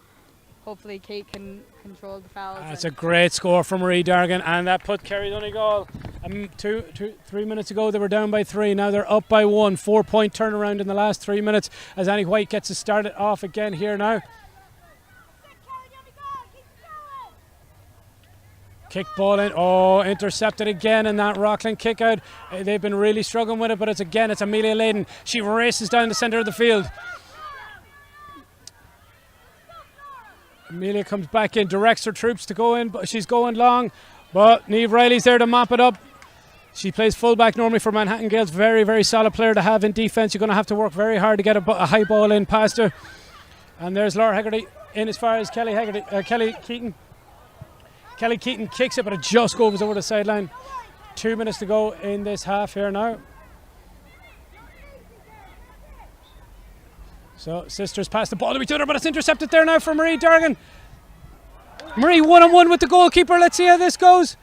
hopefully Kate can control the fouls. That's a great score from Marie Dargan, and that put Kerry Donegal. 3 minutes ago they were down by 3. Now they're up by 1. 4 point turnaround in the last 3 minutes as Annie White gets it started off again here now. Kick ball in. Oh, intercepted again in that Rockland kick out. They've been really struggling with it, but it's Amelia Layden. She races down the centre of the field. Amelia comes back in, directs her troops to go in, but she's going long. But Niamh Riley's there to mop it up. She plays fullback normally for Manhattan Gales. Very, very solid player to have in defence. You're going to have to work very hard to get a high ball in past her. And there's Laura Hegarty in as far as Kelly Keaton. Kelly Keaton kicks it, but it just goes over the sideline. 2 minutes to go in this half here now. So Sisters pass the ball to each other, but it's intercepted there now for Marie Dargan. Marie 1-on-1 with the goalkeeper. Let's see how this goes.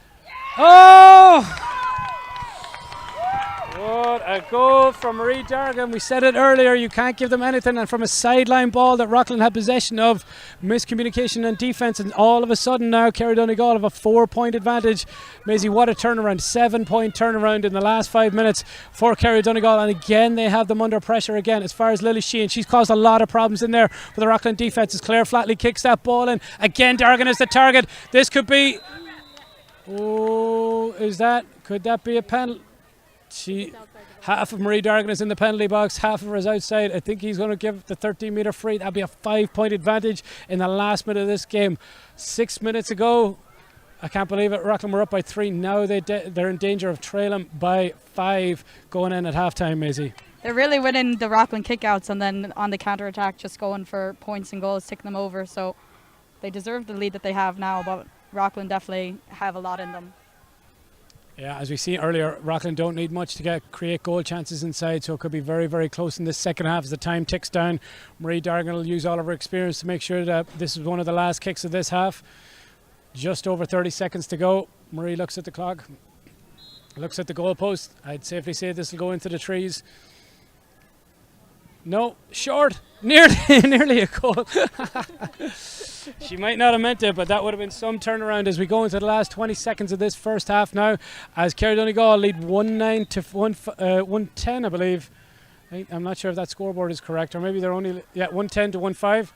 Oh! What a goal from Marie Dargan. We said it earlier, you can't give them anything. And from a sideline ball that Rockland had possession of, miscommunication and defence, and all of a sudden now Kerry Donegal have a 4-point advantage. Maisie, what a turnaround. 7-point turnaround in the last 5 minutes for Kerry Donegal. And again, they have them under pressure again. As far as Lily Sheehan, she's caused a lot of problems in there for the Rockland defence as Claire Flatley kicks that ball in. Again, Dargan is the target. This could be... Oh, could that be a penalty? Half of Marie Dargan is in the penalty box, half of her is outside. I think he's going to give the 13-metre free. That'll be a 5-point advantage in the last minute of this game. 6 minutes ago, I can't believe it, Rockland were up by 3. Now they're in danger of trailing by 5 going in at half-time, Maisie. They're really winning the Rockland kickouts, and then on the counter-attack just going for points and goals, taking them over. So they deserve the lead that they have now, but Rockland definitely have a lot in them. Yeah, as we seen earlier, Rockland don't need much to create goal chances inside, so it could be very, very close in this second half as the time ticks down. Marie Dargan will use all of her experience to make sure that this is one of the last kicks of this half. Just over 30 seconds to go. Marie looks at the clock, looks at the goalpost. I'd safely say this will go into the trees. No, short. Nearly a goal. She might not have meant it, but that would have been some turnaround as we go into the last 20 seconds of this first half now, as Kerry Donegal lead 1-9 to 110, I believe. I'm not sure if that scoreboard is correct, or maybe they're only 110 to 1-5.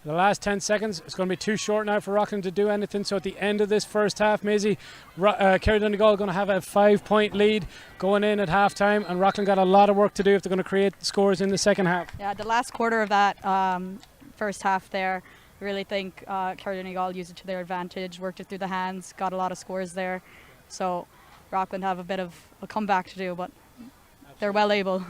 The last 10 seconds, it's going to be too short now for Rockland to do anything. So at the end of this first half, Maisie, Kerry Donegal are going to have a 5-point lead going in at half-time, and Rockland got a lot of work to do if they're going to create scores in the second half. Yeah, the last quarter of that first half there, I really think Kerry Donegal used it to their advantage, worked it through the hands, got a lot of scores there. So Rockland have a bit of a comeback to do, but they're well able.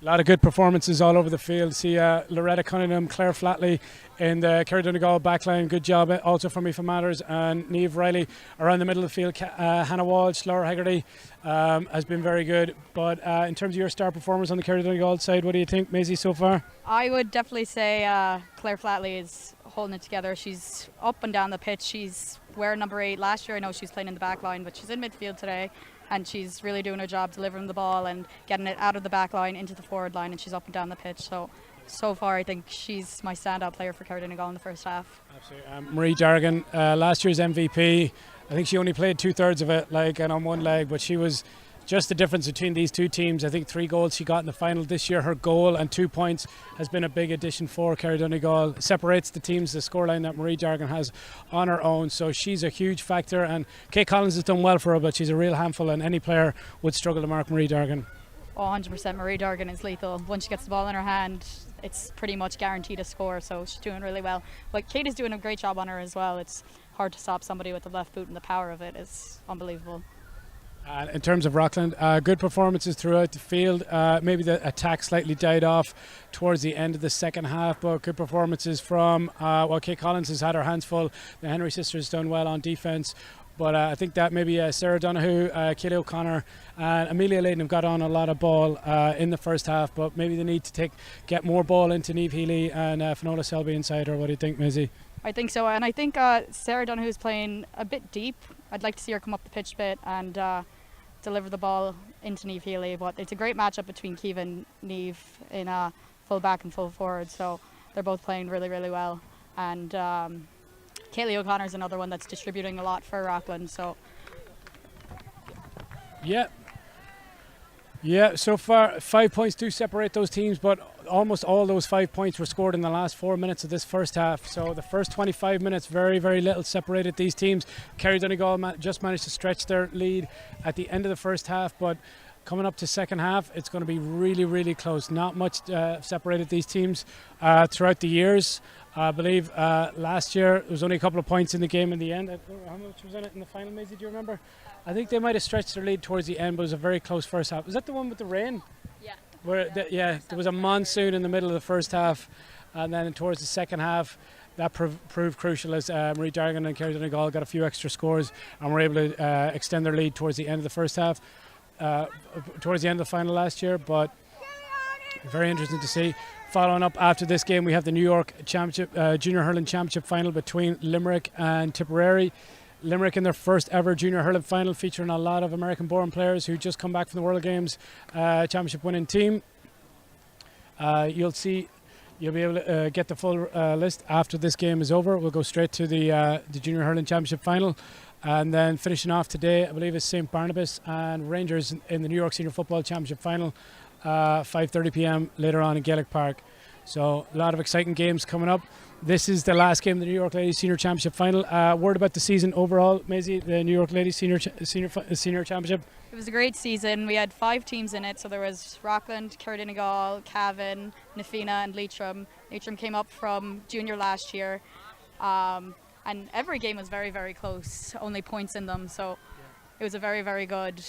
A lot of good performances all over the field. See Loretta Cunningham, Claire Flatley in the Kerry Donegal backline. Good job also from Aoife Matters and Niamh Riley around the middle of the field. Hannah Walsh, Laura Hegarty has been very good. But in terms of your star performers on the Kerry Donegal side, what do you think, Maisie, so far? I would definitely say Claire Flatley is holding it together. She's up and down the pitch. She's wearing number 8. Last year I know she was playing in the back line, but she's in midfield today. And she's really doing her job delivering the ball and getting it out of the back line into the forward line, and she's up and down the pitch. So far, I think she's my standout player for Kerry Donegal in the first half. Absolutely. Marie Dargan, last year's MVP. I think she only played 2/3 of it, and on one leg, but she was just the difference between these two teams. I think 3 goals she got in the final this year. Her goal and 2 points has been a big addition for Kerry Donegal. Separates the teams, the scoreline that Marie Dargan has on her own. So she's a huge factor, and Kate Collins has done well for her, but she's a real handful, and any player would struggle to mark Marie Dargan. Oh, 100%. Marie Dargan is lethal. Once she gets the ball in her hand, it's pretty much guaranteed a score, so she's doing really well. But Kate is doing a great job on her as well. It's hard to stop somebody with the left boot, and the power of it is unbelievable. In terms of Rockland, good performances throughout the field. Maybe the attack slightly died off towards the end of the second half, but good performances from, Kate Collins has had her hands full. The Henry sisters done well on defence. But I think that maybe Sarah Donoghue, Kayleigh O'Connor and Amelia Layden have got on a lot of ball in the first half, but maybe they need to get more ball into Niamh Healy and Finola Selby inside her. What do you think, Maisie? I think so, and I think Sarah Donoghue is playing a bit deep. I'd like to see her come up the pitch a bit and deliver the ball into Niamh Healy, but it's a great matchup between Kiva and Niamh in full back and full forward, so they're both playing really, really well. And Kayleigh O'Connor is another one that's distributing a lot for Rockland. So yeah, so far 5 points do separate those teams, but almost all those 5 points were scored in the last 4 minutes of this first half. So the first 25 minutes, very, very little separated these teams. Kerry Donegal just managed to stretch their lead at the end of the first half, but coming up to second half, it's going to be really, really close. Not much separated these teams throughout the years. I believe last year there was only a couple of points in the game in the end. I don't know how much was in it in the final, Maisie, do you remember? I think they might have stretched their lead towards the end, but it was a very close first half. Was that the one with the rain? Yeah. Where there was a monsoon in the middle of the first half, and then towards the second half, that proved crucial as Marie Dargan and Kerry Donegal got a few extra scores and were able to extend their lead towards the end of the first half, towards the end of the final last year. But very interesting to see. Following up after this game, we have the New York Championship, Junior Hurling Championship final between Limerick and Tipperary. Limerick in their first ever junior hurling final, featuring a lot of American-born players who just come back from the World Games championship winning team. You'll be able to get the full list after this game is over. We'll go straight to the junior hurling championship final, and then finishing off today, I believe, is St. Barnabas and Rangers in the New York Senior Football Championship final, 5:30 p.m. later on in Gaelic Park. So a lot of exciting games coming up. This is the last game of the New York Ladies Senior Championship final. Word about the season overall, Maisie, the New York Ladies Senior Championship. It was a great season. We had 5 teams in it, so there was Rockland, Kerry Donegal, Cavan, Nafina and Leitrim. Leitrim came up from junior last year, and every game was very, very close, only points in them, so it was a very, very good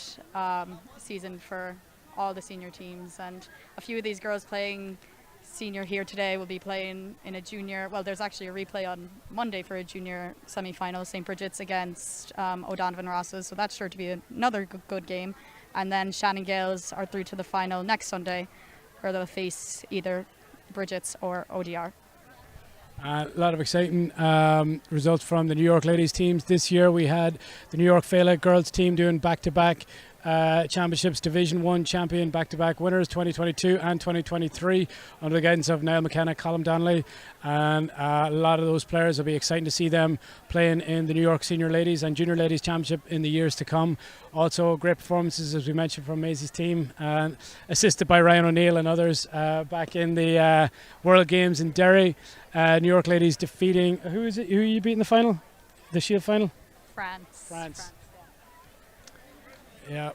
season for all the senior teams. And a few of these girls playing senior here today will be playing in a junior. Well, there's actually a replay on Monday for a junior semi-final, St. Bridget's against O'Donovan Rosses, so that's sure to be another good game. And then Shannon Gales are through to the final next Sunday, where they'll face either Bridget's or ODR. A lot of exciting results from the New York ladies teams this year. We had the New York Fela girls team doing back-to-back championships, Division 1 champion, back-to-back winners 2022 and 2023 under the guidance of Niall McKenna, Colm Donnelly, and a lot of those players will be exciting to see them playing in the New York Senior Ladies and Junior Ladies Championship in the years to come. Also great performances, as we mentioned, from Maisie's team, assisted by Ryan O'Neill and others back in the World Games in Derry. New York ladies defeating, who you beat in the final? The Shield final? France. Yeah.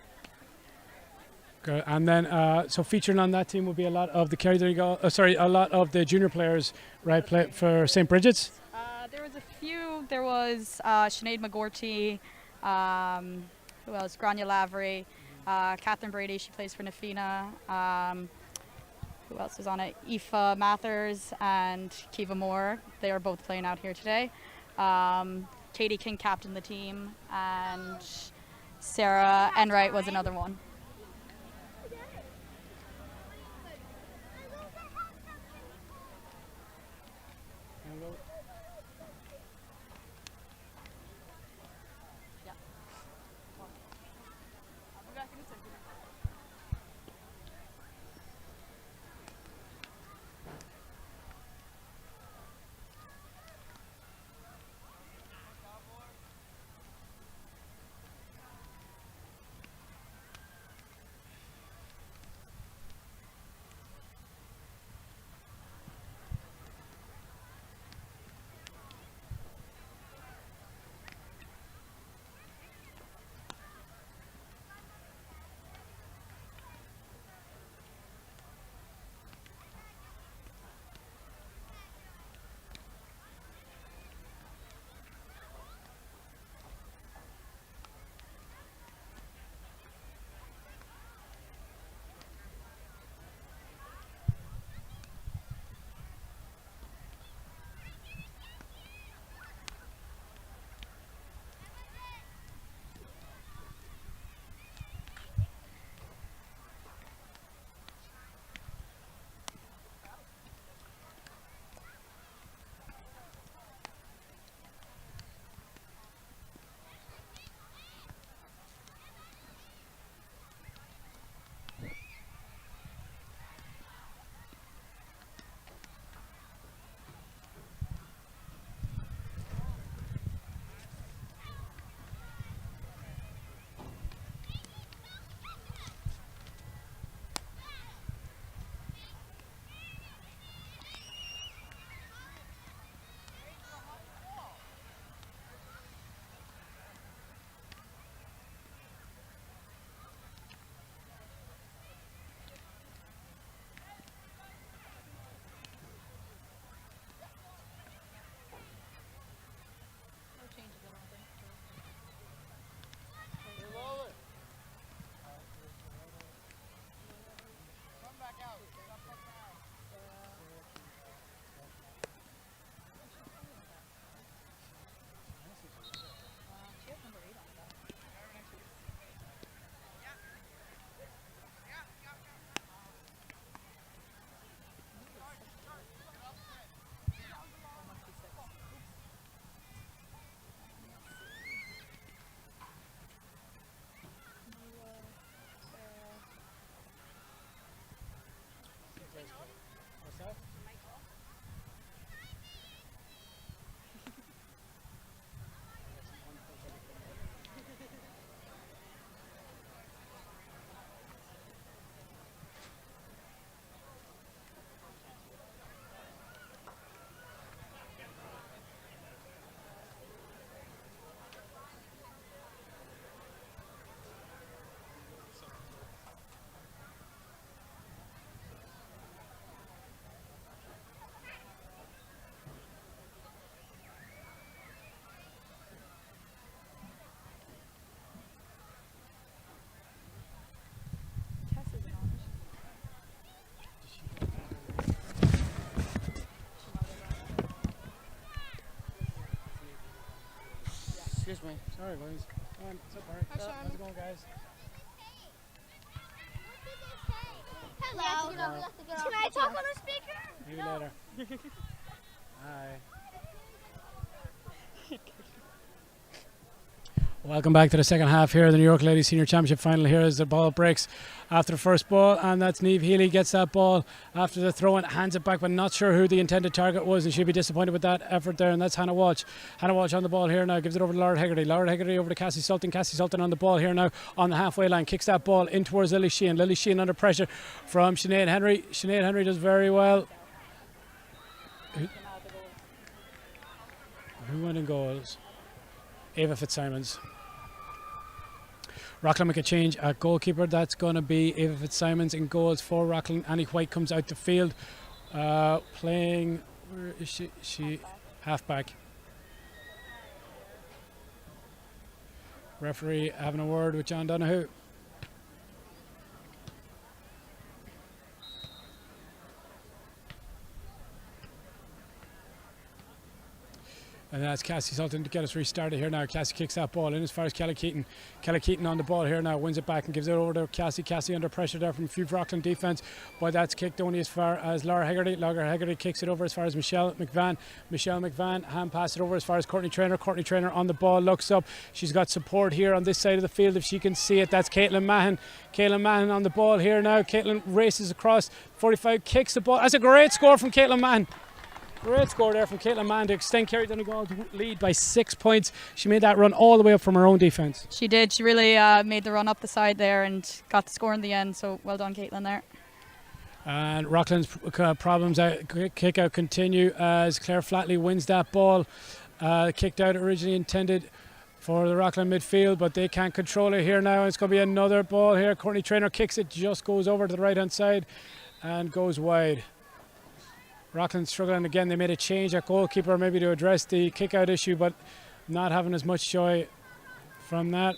Good. And then, so featuring on that team will be a lot of the a lot of the junior players, right? Play for St. Bridget's. There was a few. There was Sinead McGorty. Who else? Grania Lavery. Catherine Brady. She plays for Nafina. Who else was on it? Aoife Mathers and Kiva Moore. They are both playing out here today. Katie King captained the team, and Sarah Enright was another one. Excuse me. Sorry, boys. Come on, it's up, alright. How's it going, guys? Hello. Can I talk on the speaker? Maybe later. Hi. Welcome back to the second half here of the New York Ladies Senior Championship final here as the ball breaks after the first ball, and that's Niamh Healy gets that ball after the throw and hands it back, but not sure who the intended target was, and she'll be disappointed with that effort there, and that's Hannah Walsh. Hannah Walsh on the ball here now, gives it over to Laura Hegarty. Laura Hegarty over to Cassie Sultan. Cassie Sultan on the ball here now on the halfway line, kicks that ball in towards Lily Sheehan. Lily Sheehan under pressure from Sinead Henry. Sinead Henry does very well. Who went in goals? Ava Fitzsimons. Rockland make a change at goalkeeper. That's going to be Ava Fitzsimons in goals for Rockland. Annie White comes out the field playing, where is she? She halfback. Referee having a word with John Donoghue. And that's Cassie Sultan to get us restarted here now. Cassie kicks that ball in as far as Kelly Keaton. Kelly Keaton on the ball here now, wins it back and gives it over to Cassie. Cassie under pressure there from a few Rockland defence, but that's kicked only as far as Laura Hegarty. Laura Hegarty kicks it over as far as Michelle McVan. Michelle McVan hand pass it over as far as Courtney Traynor. Courtney Traynor on the ball, looks up. She's got support here on this side of the field if she can see it. That's Caitlin Mahan. Caitlin Mahan on the ball here now. Caitlin races across 45, kicks the ball. That's a great score from Caitlin Mahan. Great score there from Caitlin Mann to extend Kerry Donegal's lead by 6 points. She made that run all the way up from her own defence. She did. She really made the run up the side there and got the score in the end. So well done, Caitlin, there. And Rockland's problems kick out continue as Claire Flatley wins that ball. Kicked out originally intended for the Rockland midfield, but they can't control it here now. It's going to be another ball here. Courtney Traynor kicks it, just goes over to the right hand side and goes wide. Rockland struggling again. They made a change at goalkeeper maybe to address the kick out issue, but not having as much joy from that.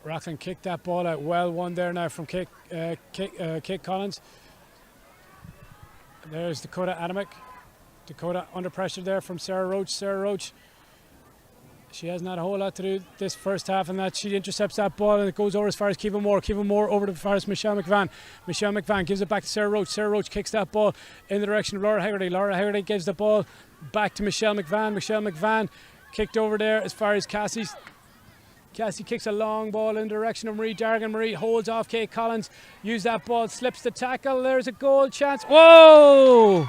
Rockland kicked that ball out. Well won there now from Kate Collins. There's Dakota Adamick. Dakota under pressure there from Sarah Roach. Sarah Roach, she hasn't had a whole lot to do this first half, and that she intercepts that ball and it goes over as far as Kiva Moore. Kiva Moore over to as far as Michelle McVan. Michelle McVan gives it back to Sarah Roach. Sarah Roach kicks that ball in the direction of Laura Hegarty. Laura Hegarty gives the ball back to Michelle McVan. Michelle McVan kicked over there as far as Cassie's. Cassie kicks a long ball in the direction of Marie Dargan. Marie holds off Kate Collins. Use that ball, slips the tackle. There's a goal chance. Whoa!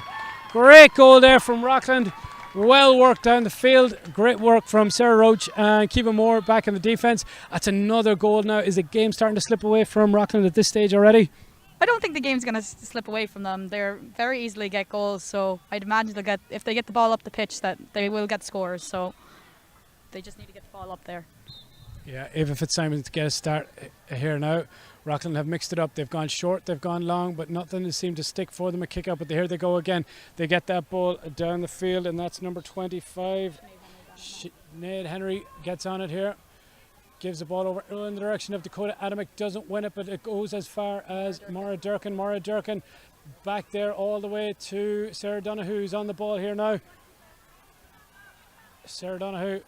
Great goal there from Rockland. Well worked down the field. Great work from Sarah Roach and Kiva Moore back in the defence. That's another goal now. Is the game starting to slip away from Rockland at this stage already? I don't think the game's going to slip away from them. They're very easily get goals, so I'd imagine they'll get, if they get the ball up the pitch, that they will get scores. So they just need to get the ball up there. Yeah, Ava Fitzsimons to get a start here now. Rockland have mixed it up. They've gone short, they've gone long, but nothing has seemed to stick for them. A kick out, but here they go again. They get that ball down the field, and that's number 25. Sinead Henry gets on it here. Gives the ball over in the direction of Dakota Adamick. Doesn't win it, but it goes as far as Maura Durkin. Maura Durkin back there all the way to Sarah Donoghue, who's on the ball here now. Sarah Donoghue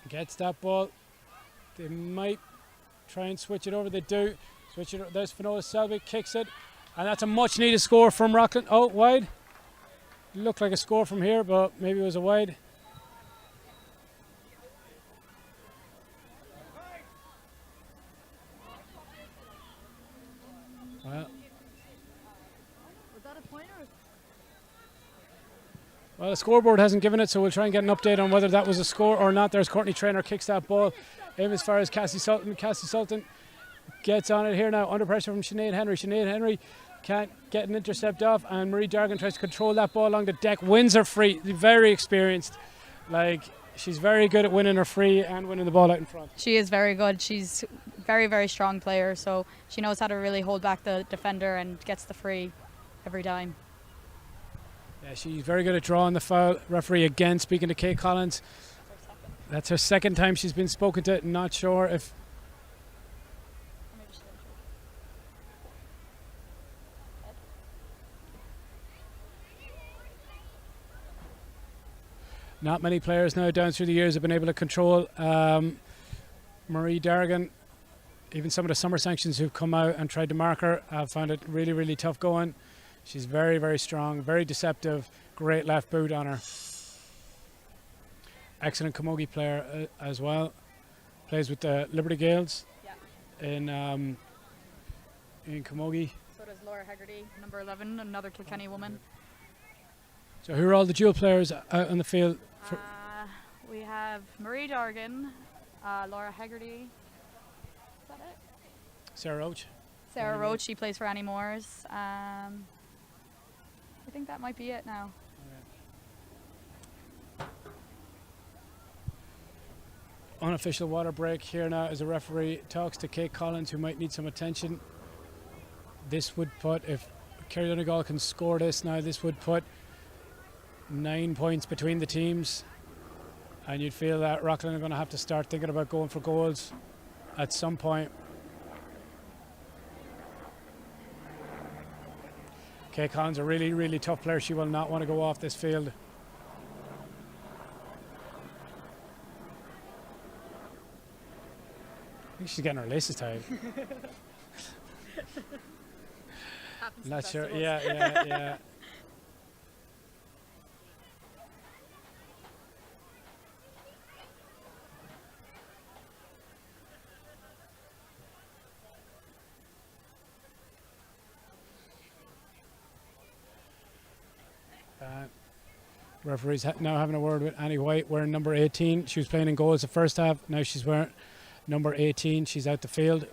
gets that ball. They might try and switch it over. They do. Switch it. There's Finola Selby, kicks it. And that's a much needed score from Rockland. Oh, wide. Looked like a score from here, but maybe it was a wide. Well. Was that a pointer? Well, the scoreboard hasn't given it, so we'll try and get an update on whether that was a score or not. There's Courtney Traynor, kicks that ball in as far as Cassie Sultan. Cassie Sultan gets on it here now, under pressure from Sinead Henry. Sinead Henry can't get an intercept off, and Marie Dargan tries to control that ball along the deck, wins her free. Very experienced. Like, she's very good at winning her free and winning the ball out in front. She is very good. She's very, very strong player, so she knows how to really hold back the defender and gets the free every time. Yeah, she's very good at drawing the foul. Referee again speaking to Kate Collins. That's her second time she's been spoken to. Not sure if... not many players now down through the years have been able to control Marie Dargan. Even some of the summer sanctions who've come out and tried to mark her have found it really, really tough going. She's very, very strong, very deceptive, great left boot on her. Excellent camogie player as well. Plays with the Liberty Gaels in camogie. So does Laura Hegarty, number 11, another Kilkenny woman. So who are all the dual players out on the field? We have Marie Dargan, Laura Hegarty. Is that it? Sarah Roach. Sarah Roach, she plays for Annie Moores. I think that might be it now. Unofficial water break here now as a referee talks to Kate Collins, who might need some attention. This would put, if Kerry Donegal can score this now, this would put 9 points between the teams, and you'd feel that Rockland are going to have to start thinking about going for goals at some point. Kate Collins, a really, really tough player. She will not want to go off this field. I think she's getting her laces tied. Not sure. Yeah. Referee's now having a word with Annie White, wearing number 18. She was playing in goals the first half. Now she's wearing number 18. She's out the field.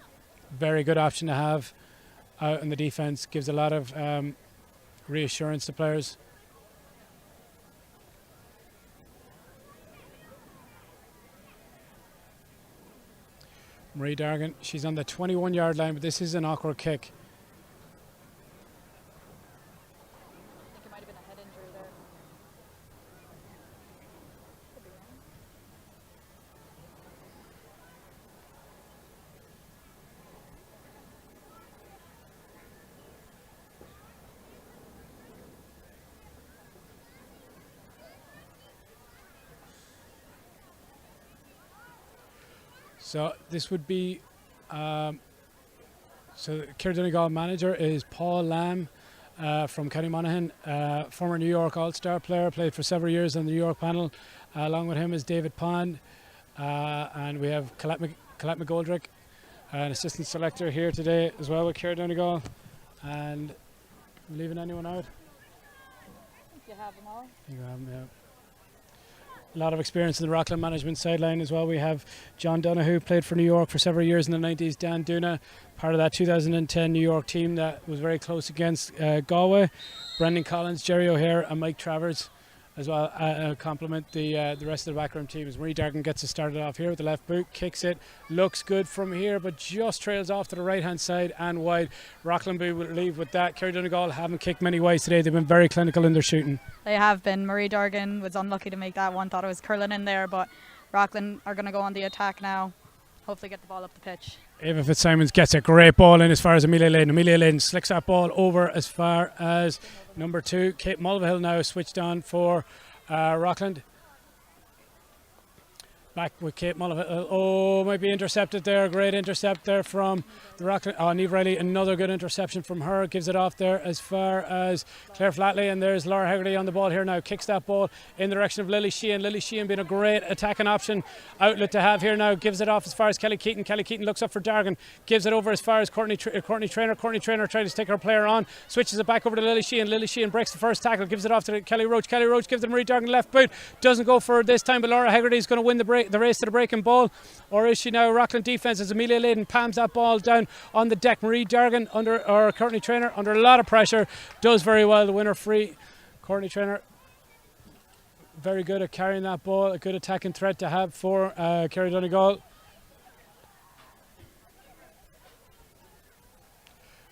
Very good option to have out in the defence. Gives a lot of reassurance to players. Marie Dargan, she's on the 21-yard line, but this is an awkward kick. I think it might have been a head injury there. Could be wrong. So this would be, so Kerry Donegal manager is Paul Lamb from County Monaghan, former New York All-Star player, played for several years on the New York panel. Along with him is David Pond, and we have Colette McGoldrick, an assistant selector here today as well with Kerry Donegal. And leaving anyone out? I think you have them all. You have them, yeah. A lot of experience in the Rockland management sideline as well. We have John Donoghue, played for New York for several years in the 90s. Dan Duna, part of that 2010 New York team that was very close against Galway. Brendan Collins, Jerry O'Hare and Mike Travers as well complement the rest of the backroom team. As Marie Dargan gets it started off here with the left boot, kicks it, looks good from here, but just trails off to the right hand side and wide. Rockland will leave with that. Kerry Donegal haven't kicked many wides today. They've been very clinical in their shooting. They have been. Marie Dargan was unlucky to make that one. Thought it was curling in there, but Rockland are going to go on the attack now. Hopefully get the ball up the pitch. Ava Fitzsimons gets a great ball in as far as Amelia Layden. Amelia Layden slicks that ball over as far as number 2. Kate Mulvihill now switched on for Rockland. Back with Kate Mulvihill. Oh, might be intercepted there. Great intercept there from the Rockland. Oh, Niamh Riley, another good interception from her. Gives it off there as far as Claire Flatley. And there's Laura Hegarty on the ball here now. Kicks that ball in the direction of Lily Sheehan. Lily Sheehan being a great attacking option outlet to have here now. Gives it off as far as Kelly Keaton. Kelly Keaton looks up for Dargan. Gives it over as far as Courtney Traynor. Courtney Traynor tries to take her player on. Switches it back over to Lily Sheehan. Lily Sheehan breaks the first tackle. Gives it off to Kelly Roach. Kelly Roach gives it to Marie Dargan left boot. Doesn't go for it this time, but Laura Hegarty is going to win the race to the breaking ball. Or is she now? Rockland defence as Amelia Layden palms that ball down on the deck. Marie Dargan or Courtney Traynor under a lot of pressure does very well to win her free. Courtney Traynor very good at carrying that ball, a good attacking threat to have for Kerry Donegal.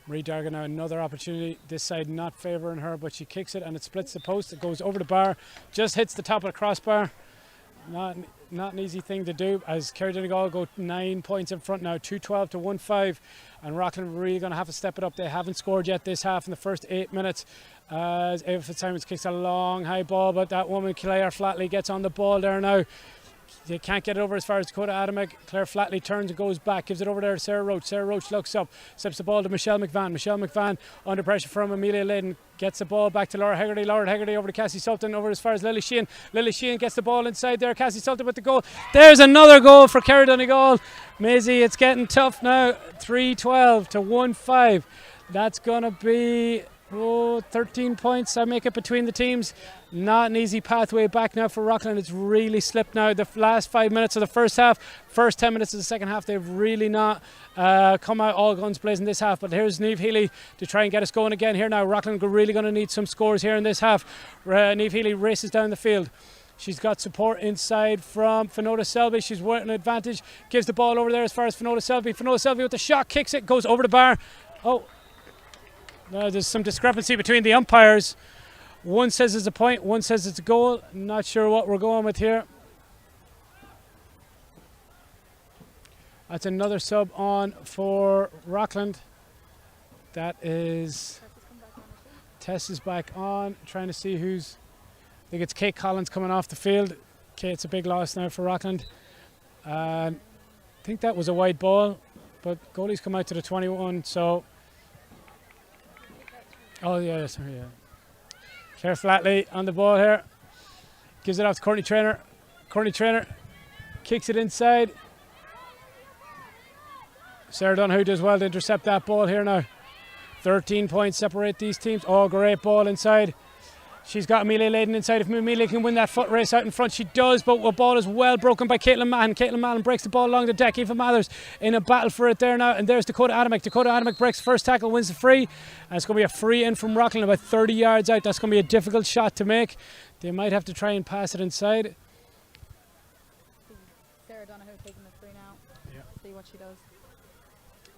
Marie Dargan now another opportunity, this side not favouring her, but she kicks it and it splits the post. It goes over the bar, just hits the top of the crossbar. Not an easy thing to do, as Kerry Donegal go 9 points in front now, 2-12 to 1-5, and Rockland really going to have to step it up. They haven't scored yet this half in the first 8 minutes, as Ava Fitzsimons kicks a long high ball, but that woman Claire Flatley gets on the ball there now. They can't get it over as far as Dakota Adamick. Claire Flatley turns and goes back, gives it over there to Sarah Roach. Sarah Roach looks up, steps the ball to Michelle McVan. Michelle McVan under pressure from Amelia Lydon, gets the ball back to Laura Hegarty. Laura Hegarty over to Cassie Sultan, over as far as Lily Sheehan. Lily Sheehan gets the ball inside there. Cassie Sultan with the goal. There's another goal for Kerry Donegal. Maisie, it's getting tough now. 3-12 to 1-5. That's going to be 13 points. I make it between the teams. Not an easy pathway back now for Rockland. It's really slipped now. The last 5 minutes of the first half, first 10 minutes of the second half, they've really not come out all guns blazing this half. But here's Niamh Healy to try and get us going again here now. Rockland are really going to need some scores here in this half. Niamh Healy races down the field. She's got support inside from Finoda Selby. She's working an advantage. Gives the ball over there as far as Finoda Selby. Finoda Selby with the shot, kicks it, goes over the bar. Oh, there's some discrepancy between the umpires. One says it's a point, one says it's a goal. Not sure what we're going with here. That's another sub on for Rockland. That is Tess is back on, trying to see who's. I think it's Kate Collins coming off the field. Kate's a big loss now for Rockland. I think that was a wide ball, but goalie's come out to the 21, so. Oh yeah, sorry, yeah. Claire Flatley on the ball here. Gives it off to Courtney Traynor. Courtney Traynor kicks it inside. Sarah Donoghue does well to intercept that ball here now. 13 points separate these teams. Oh, great ball inside. She's got Amelia Leyden inside. If Amelia can win that foot race out in front, she does, but the ball is well broken by Caitlin Mahon. Caitlin Mahon breaks the ball along the deck. Eva Mathers in a battle for it there now, and there's Dakota Adamick. Dakota Adamick breaks the first tackle, wins the free, and it's going to be a free in from Rockland about 30 yards out. That's going to be a difficult shot to make. They might have to try and pass it inside. Sarah Donoghue taking the free now. Yeah. See what she does.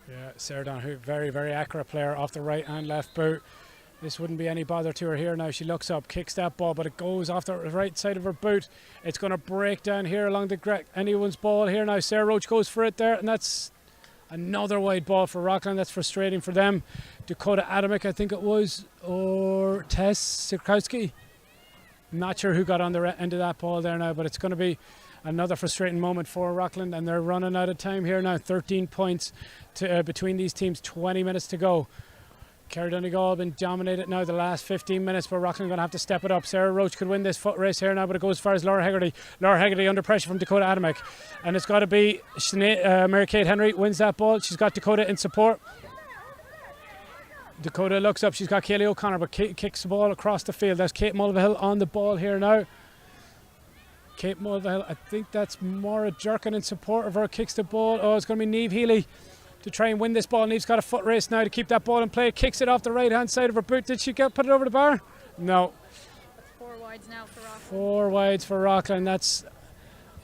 Yeah, Sarah Donoghue, very, very accurate player off the right and left boot. This wouldn't be any bother to her here now. She looks up, kicks that ball, but it goes off the right side of her boot. It's going to break down here along the anyone's ball here now. Sarah Roach goes for it there, and that's another wide ball for Rockland. That's frustrating for them. Dakota Adamick, I think it was, or Tess Sikowski. Not sure who got on the end of that ball there now, but it's going to be another frustrating moment for Rockland, and they're running out of time here now. 13 points to, between these teams, 20 minutes to go. Kerry Donegal have been dominated now the last 15 minutes, but Rockland going to have to step it up. Sarah Roach could win this foot race here now, but it goes as far as Laura Hegarty. Laura Hegarty under pressure from Dakota Adamick, and it's got to be Mary-Kate Henry wins that ball. She's got Dakota in support. Dakota looks up, she's got Kaylee O'Connor, but Kate kicks the ball across the field. There's Kate Mulvihill on the ball here now. Kate Mulvihill, I think that's Maura Jerkin in support of her, kicks the ball. Oh, it's going to be Niamh Healy to try and win this ball. Niamh's got a foot race now to keep that ball in play. Kicks it off the right hand side of her boot. Did she put it over the bar? No. That's 4 wides now for Rockland. 4 wides for Rockland. That's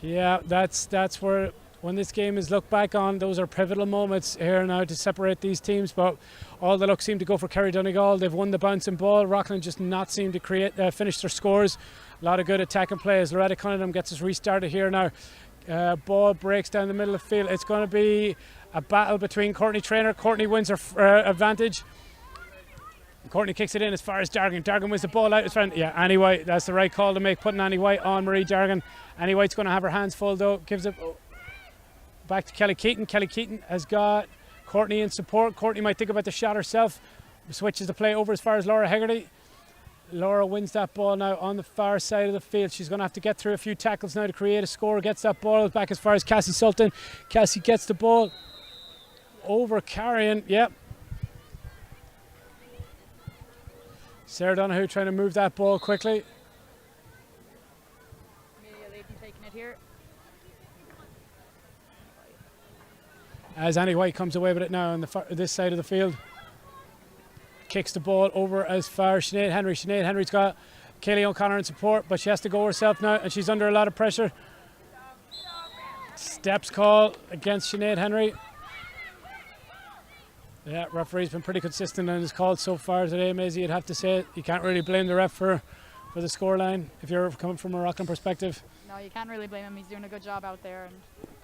where, when this game is looked back on, those are pivotal moments here now to separate these teams. But all the luck seemed to go for Kerry Donegal. They've won the bouncing ball. Rockland just not seem to finish their scores. A lot of good attacking plays. Loretta Cunningham gets us restarted here now. Ball breaks down the middle of the field. It's going to be a battle between Courtney Traynor. Courtney wins her advantage. Courtney kicks it in as far as Dargan. Dargan wins the ball out. Yeah, Annie White. That's the right call to make, putting Annie White on Marie Dargan. Annie White's going to have her hands full though. Gives it back to Kelly Keaton. Kelly Keaton has got Courtney in support. Courtney might think about the shot herself. Switches the play over as far as Laura Hegarty. Laura wins that ball now on the far side of the field. She's going to have to get through a few tackles now to create a score. Gets that ball back as far as Cassie Sultan. Cassie gets the ball over carrying. Yep. Sarah Donoghue trying to move that ball quickly. Amelia Leyden taking it here. As Annie White comes away with it now on this side of the field. Kicks the ball over as far as Sinead Henry. Sinead Henry's got Kaylee O'Connor in support, but she has to go herself now, and she's under a lot of pressure. Steps call against Sinead Henry. Yeah, referee's been pretty consistent on his calls so far today, Maisie. You'd have to say it. You can't really blame the ref for for the scoreline if you're coming from a Rockland perspective? No, you can't really blame him. He's doing a good job out there and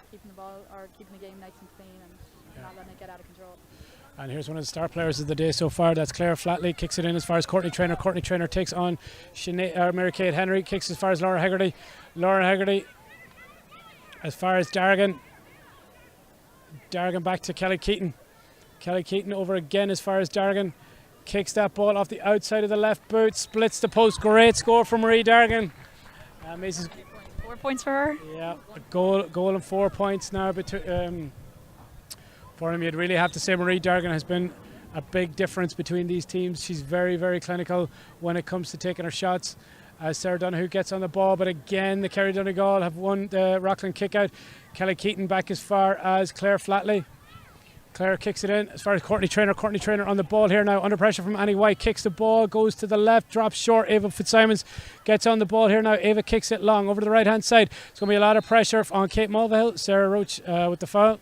keeping the ball or keeping the game nice and clean and not letting it get out of control. And here's one of the star players of the day so far. That's Claire Flatley. Kicks it in as far as Courtney Traynor. Courtney Traynor takes on Mary-Kate Henry. Kicks as far as Laura Hegarty. Laura Hegarty as far as Dargan. Dargan back to Kelly Keaton. Kelly Keaton over again as far as Dargan. Kicks that ball off the outside of the left boot. Splits the post. Great score from Marie Dargan. 4 points for her. Yeah, a goal and 4 points now for him. You'd really have to say Marie Dargan has been a big difference between these teams. She's very, very clinical when it comes to taking her shots. As Sarah Donoghue gets on the ball, but again the Kerry Donegal have won the Rockland kick out. Kelly Keaton back as far as Claire Flatley. Claire kicks it in as far as Courtney Traynor. Courtney Traynor on the ball here now, under pressure from Annie White. Kicks the ball, goes to the left, drops short. Ava Fitzsimons gets on the ball here now. Ava kicks it long over to the right hand side. It's going to be a lot of pressure on Kate Mulvihill. Sarah Roach with the foul.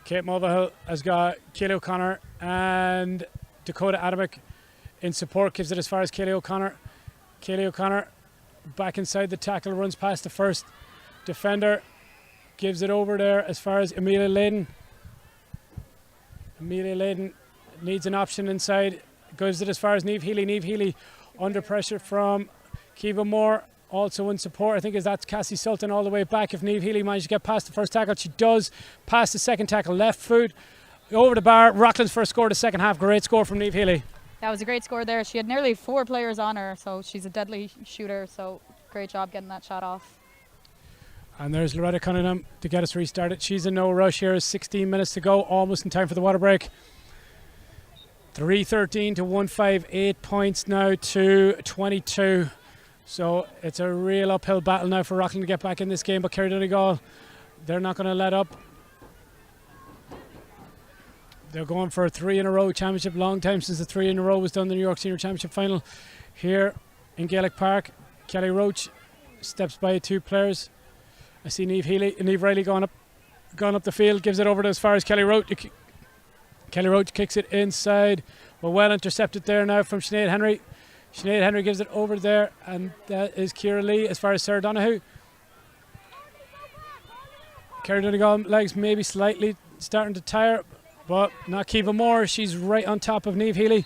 Kate Mulvihill has got Kaylee O'Connor and Dakota Adamek in support. Gives it as far as Kaylee O'Connor. Kaylee O'Connor back inside the tackle, runs past the first defender. Gives it over there as far as Amelia Layden. Amelia Layden needs an option inside. Gives it as far as Niamh Healy. Niamh Healy under pressure from Kiva Moore. Also in support, I think, is that's Cassie Sultan all the way back. If Niamh Healy manages to get past the first tackle, she does. Past the second tackle, left foot over the bar. Rockland's first score of the second half. Great score from Niamh Healy. That was a great score there. She had nearly 4 players on her, so she's a deadly shooter. So great job getting that shot off. And there's Loretta Cunningham to get us restarted. She's in no rush here. 16 minutes to go, almost in time for the water break. 3-13 to 1-5, 8 points now to 22. So it's a real uphill battle now for Rockland to get back in this game. But Kerry Donegal, they're not going to let up. They're going for a 3 in a row championship. Long time since the 3 in a row was done in the New York Senior Championship final here in Gaelic Park. Kelly Roach steps by 2 players. I see Niamh Riley gone up the field, gives it over to as far as Kelly Roach. Kelly Roach kicks it inside. Well intercepted there now from Sinead Henry. Sinead Henry gives it over there, and that is Ciara Lee as far as Sarah Donoghue. Kerry Donegal legs maybe slightly starting to tire, but not Kiva Moore. She's right on top of Niamh Healy.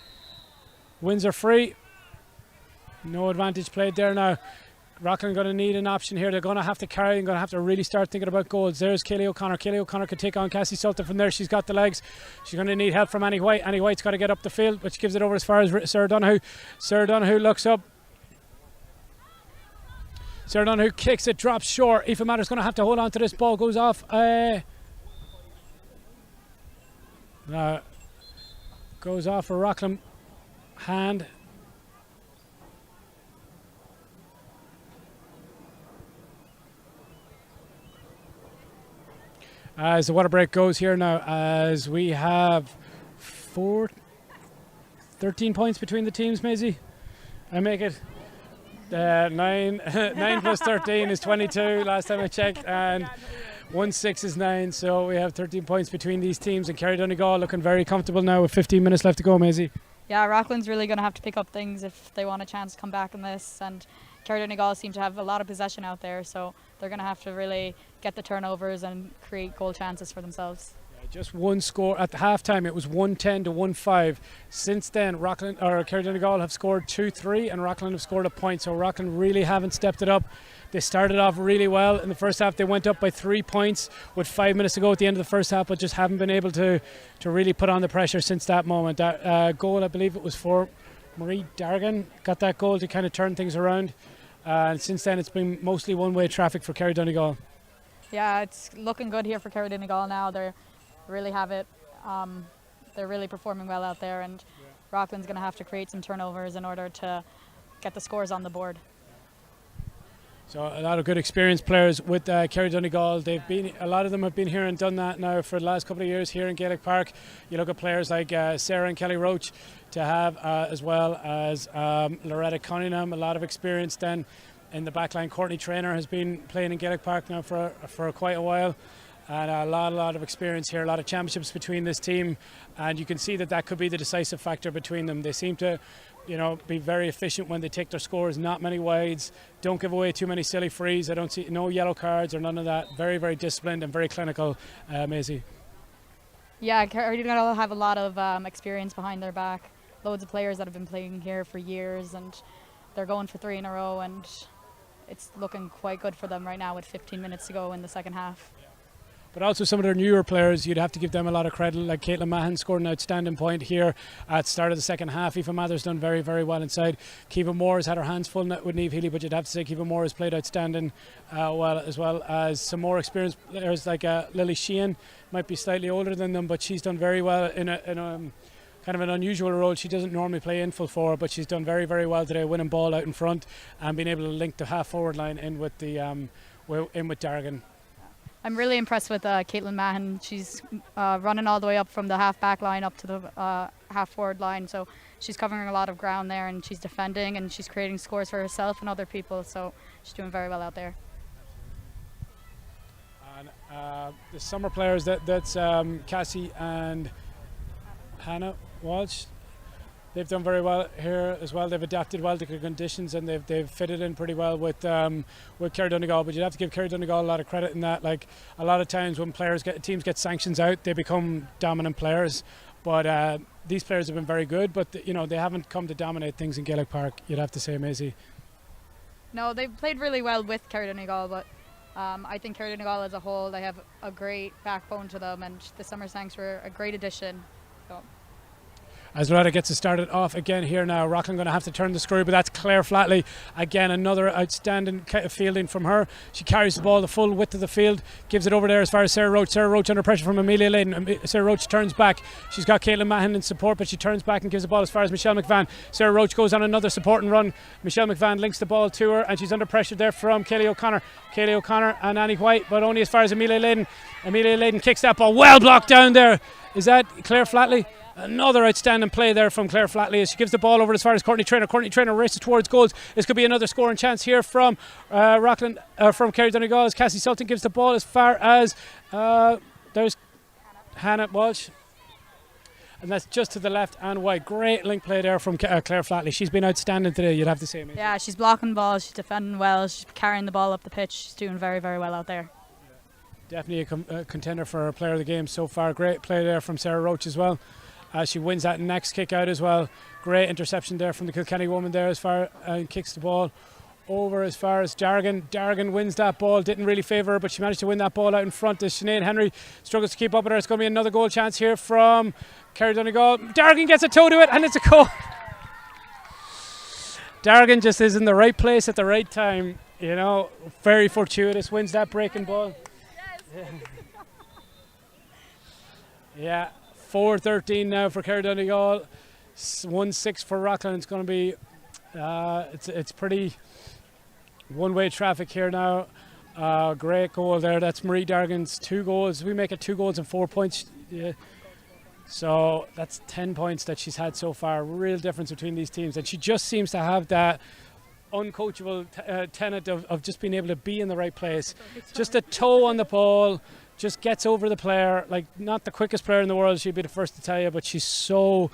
Wins are free. No advantage played there now. Rockland going to need an option here. They're going to have to carry and going to have to really start thinking about goals. There's Kaylee O'Connor. Kaylee O'Connor could take on Cassie Sultan from there. She's got the legs. She's going to need help from Annie White. Annie White's got to get up the field, but she gives it over as far as Sarah Donoghue. Sarah Donoghue looks up. Sarah Donoghue kicks it, drops short. Aoife Matter's going to have to hold on to this ball. Goes off. Goes off a Rockland hand. As the water break goes here now, as we have 13 points between the teams, Maisie. I make it 9 plus 13 is 22 last time I checked, and 1-6 is 9, so we have 13 points between these teams, and Kerry Donegal looking very comfortable now with 15 minutes left to go, Maisie. Yeah, Rockland's really going to have to pick up things if they want a chance to come back in this, and Kerry Donegal seem to have a lot of possession out there, so they're going to have to really get the turnovers and create goal chances for themselves. Yeah, just one score at the halftime. It was 110 to 1-5. Since then, Kerry Donegal have scored 2-3, and Rockland have scored a point. So Rockland really haven't stepped it up. They started off really well in the first half. They went up by 3 points with 5 minutes to go at the end of the first half, but just haven't been able to really put on the pressure since that moment. That goal, I believe it was for Marie Dargan, got that goal to kind of turn things around. And since then, it's been mostly one-way traffic for Kerry Donegal. Yeah, it's looking good here for Kerry Donegal now. They really have it. They're really performing well out there, and Rockland's going to have to create some turnovers in order to get the scores on the board. So a lot of good experienced players with Kerry Donegal. A lot of them have been here and done that now for the last couple of years here in Gaelic Park. You look at players like Sarah and Kelly Roach to have, as well as Loretta Cunningham, a lot of experience then in the backline. Courtney Traynor has been playing in Gaelic Park now for quite a while. and a lot of experience here, a lot of championships between this team, and you can see that could be the decisive factor between them. They seem to, be very efficient when they take their scores. Not many wides, don't give away too many silly frees. I don't see no yellow cards or none of that. Very, very disciplined and very clinical, Maisie. Yeah, Cardigan have a lot of experience behind their back. Loads of players that have been playing here for years, and they're going for 3 in a row, and it's looking quite good for them right now with 15 minutes to go in the second half. But also some of their newer players, you'd have to give them a lot of credit, like Caitlin Mahan scored an outstanding point here at the start of the second half. Aoife Mather's done very, very well inside. Kiva Moore has had her hands full with Niamh Healy, but you'd have to say Kiva Moore has played outstanding, as well as some more experienced players like Lily Sheehan, might be slightly older than them, but she's done very well in a kind of an unusual role. She doesn't normally play in full forward, but she's done very, very well today, winning ball out in front and being able to link the half forward line in with with Dargan. I'm really impressed with Caitlin Mahan. She's running all the way up from the half back line up to the half forward line, so she's covering a lot of ground there, and she's defending and she's creating scores for herself and other people, so she's doing very well out there. And the summer players, that's Cassie and Hannah Walsh. They've done very well here as well. They've adapted well to the conditions, and they've fitted in pretty well with Kerry Donegal. But you'd have to give Kerry Donegal a lot of credit in that. Like, a lot of times when teams get sanctions out, they become dominant players. But these players have been very good, but they haven't come to dominate things in Gaelic Park, you'd have to say, Maisie. No, they've played really well with Kerry Donegal, but I think Kerry Donegal as a whole, they have a great backbone to them, and the Summer Sanks were a great addition. So. As Loretta gets it started off again here now, Rockland going to have to turn the screw, but that's Claire Flatley. Again, another outstanding fielding from her. She carries the ball the full width of the field, gives it over there as far as Sarah Roach. Sarah Roach under pressure from Amelia Layden. Sarah Roach turns back. She's got Caitlin Mahan in support, but she turns back and gives the ball as far as Michelle McVan. Sarah Roach goes on another supporting run. Michelle McVan links the ball to her, and she's under pressure there from Kaylee O'Connor. Kaylee O'Connor and Annie White, but only as far as Amelia Layden. Amelia Layden kicks that ball well blocked down there. Is that Claire Flatley? Another outstanding play there from Claire Flatley as she gives the ball over as far as Courtney Traynor. Courtney Traynor races towards goals. This could be another scoring chance here from Rockland, from Kerry Donegal, as Cassie Sultan gives the ball as far as there's Hannah Walsh. And that's just to the left and wide. Great link play there from Claire Flatley. She's been outstanding today, you'd have to say. Maybe. Yeah, she's blocking balls, she's defending well, she's carrying the ball up the pitch. She's doing very, very well out there. Definitely a contender for player of the game so far. Great play there from Sarah Roach as well. She wins that next kick out as well. Great interception there from the Kilkenny woman there as far and kicks the ball over as far as Dargan. Dargan wins that ball. Didn't really favour her, but she managed to win that ball out in front as Sinead Henry struggles to keep up with her. It's going to be another goal chance here from Kerry Donegal. Dargan gets a toe to it and it's a goal. Dargan just is in the right place at the right time. Very fortuitous. Wins that breaking ball. Yes. Yeah. 4-13 now for Kerry Donegal, 1-6 for Rockland. It's going to be, it's pretty one-way traffic here now. Great goal there. That's Marie Dargan's 2 goals. We make it 2 goals and 4 points. Yeah. So that's 10 points that she's had so far. Real difference between these teams, and she just seems to have that uncoachable tenet of just being able to be in the right place. Just a toe on the ball. Just gets over the player, like not the quickest player in the world, she'd be the first to tell you, but she's so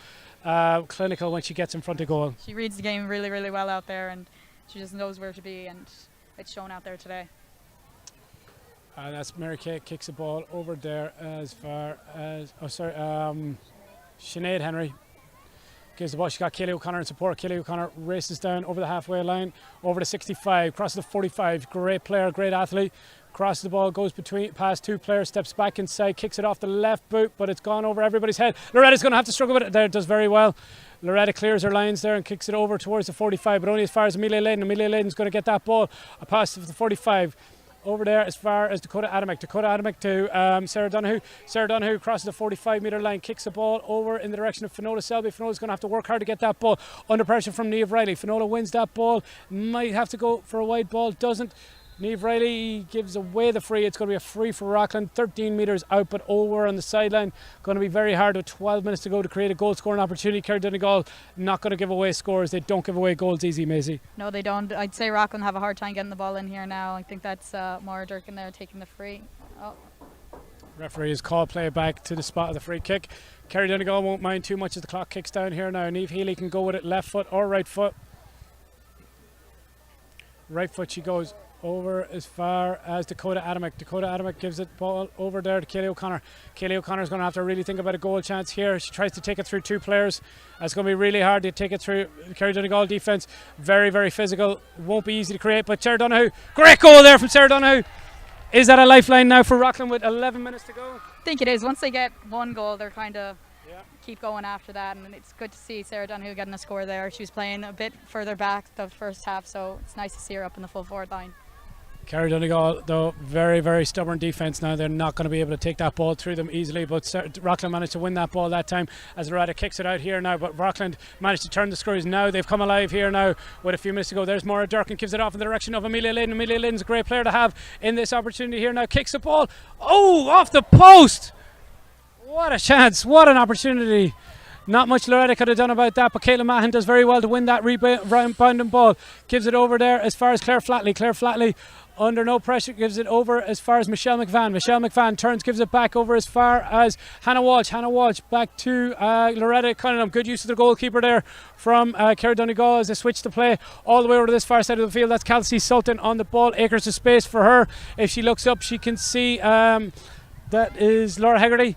clinical when she gets in front of goal. She reads the game really, really well out there, and she just knows where to be, and it's shown out there today. And that's Mary Kate kicks the ball over there as far as, Sinead Henry gives the ball. She got Kaylee O'Connor in support. Kaylee O'Connor races down over the halfway line, over to 65, crosses the 45. Great player, great athlete. Crosses the ball, goes past 2 players, steps back inside, kicks it off the left boot, but it's gone over everybody's head. Loretta's going to have to struggle with it there. Does very well. Loretta clears her lines there and kicks it over towards the 45, but only as far as Amelia Layden. Amelia Layden's going to get that ball. A pass to the 45. Over there as far as Dakota Adamick. Dakota Adamick to Sarah Donoghue. Sarah Donoghue crosses the 45-metre line, kicks the ball over in the direction of Finola Selby. Finola's going to have to work hard to get that ball. Under pressure from Niamh Riley. Finola wins that ball. Might have to go for a wide ball. Doesn't. Niamh Riley gives away the free. It's going to be a free for Rockland. 13 metres out, but over on the sideline. Going to be very hard with 12 minutes to go to create a goal scoring opportunity. Kerry Donegal not going to give away scores. They don't give away goals easy, Maisie. No, they don't. I'd say Rockland have a hard time getting the ball in here now. I think that's Maura Durkin there taking the free. Oh. Referee has called play back to the spot of the free kick. Kerry Donegal won't mind too much as the clock kicks down here now. Niamh Healy can go with it left foot or right foot. Right foot she goes over as far as Dakota Adamick. Dakota Adamick gives it ball over there to Kayleigh O'Connor. Kayleigh O'Connor's going to have to really think about a goal chance here. She tries to take it through two players. It's going to be really hard to take it through. Kerry Donegal defence, very, very physical. Won't be easy to create, but Sarah Donoghue, great goal there from Sarah Donoghue. Is that a lifeline now for Rockland with 11 minutes to go? I think it is. Once they get one goal, they're kind of keep going after that, and it's good to see Sarah Donoghue getting a score there. She was playing a bit further back the first half, so it's nice to see her up in the full forward line. Kerry Donegal, though, very, very stubborn defence now. They're not going to be able to take that ball through them easily, but Rockland managed to win that ball that time as Loretta kicks it out here now, but Rockland managed to turn the screws. Now they've come alive here now with a few minutes to go. There's Maura Durkin, gives it off in the direction of Amelia Lydon. Amelia Lydon's a great player to have in this opportunity here now. Kicks the ball. Oh, off the post! What a chance, what an opportunity. Not much Loretta could have done about that, but Caitlin Mahon does very well to win that rebounding ball. Gives it over there as far as Claire Flatley. Claire Flatley, under no pressure, gives it over as far as Michelle McVan. Michelle McVan turns, gives it back over as far as Hannah Walsh. Hannah Walsh back to Loretta Cunningham. Good use of the goalkeeper there from Kerry Donegal as they switch to play all the way over to this far side of the field. That's Kelsey Sultan on the ball. Acres of space for her. If she looks up, she can see that is Laura Hegarty.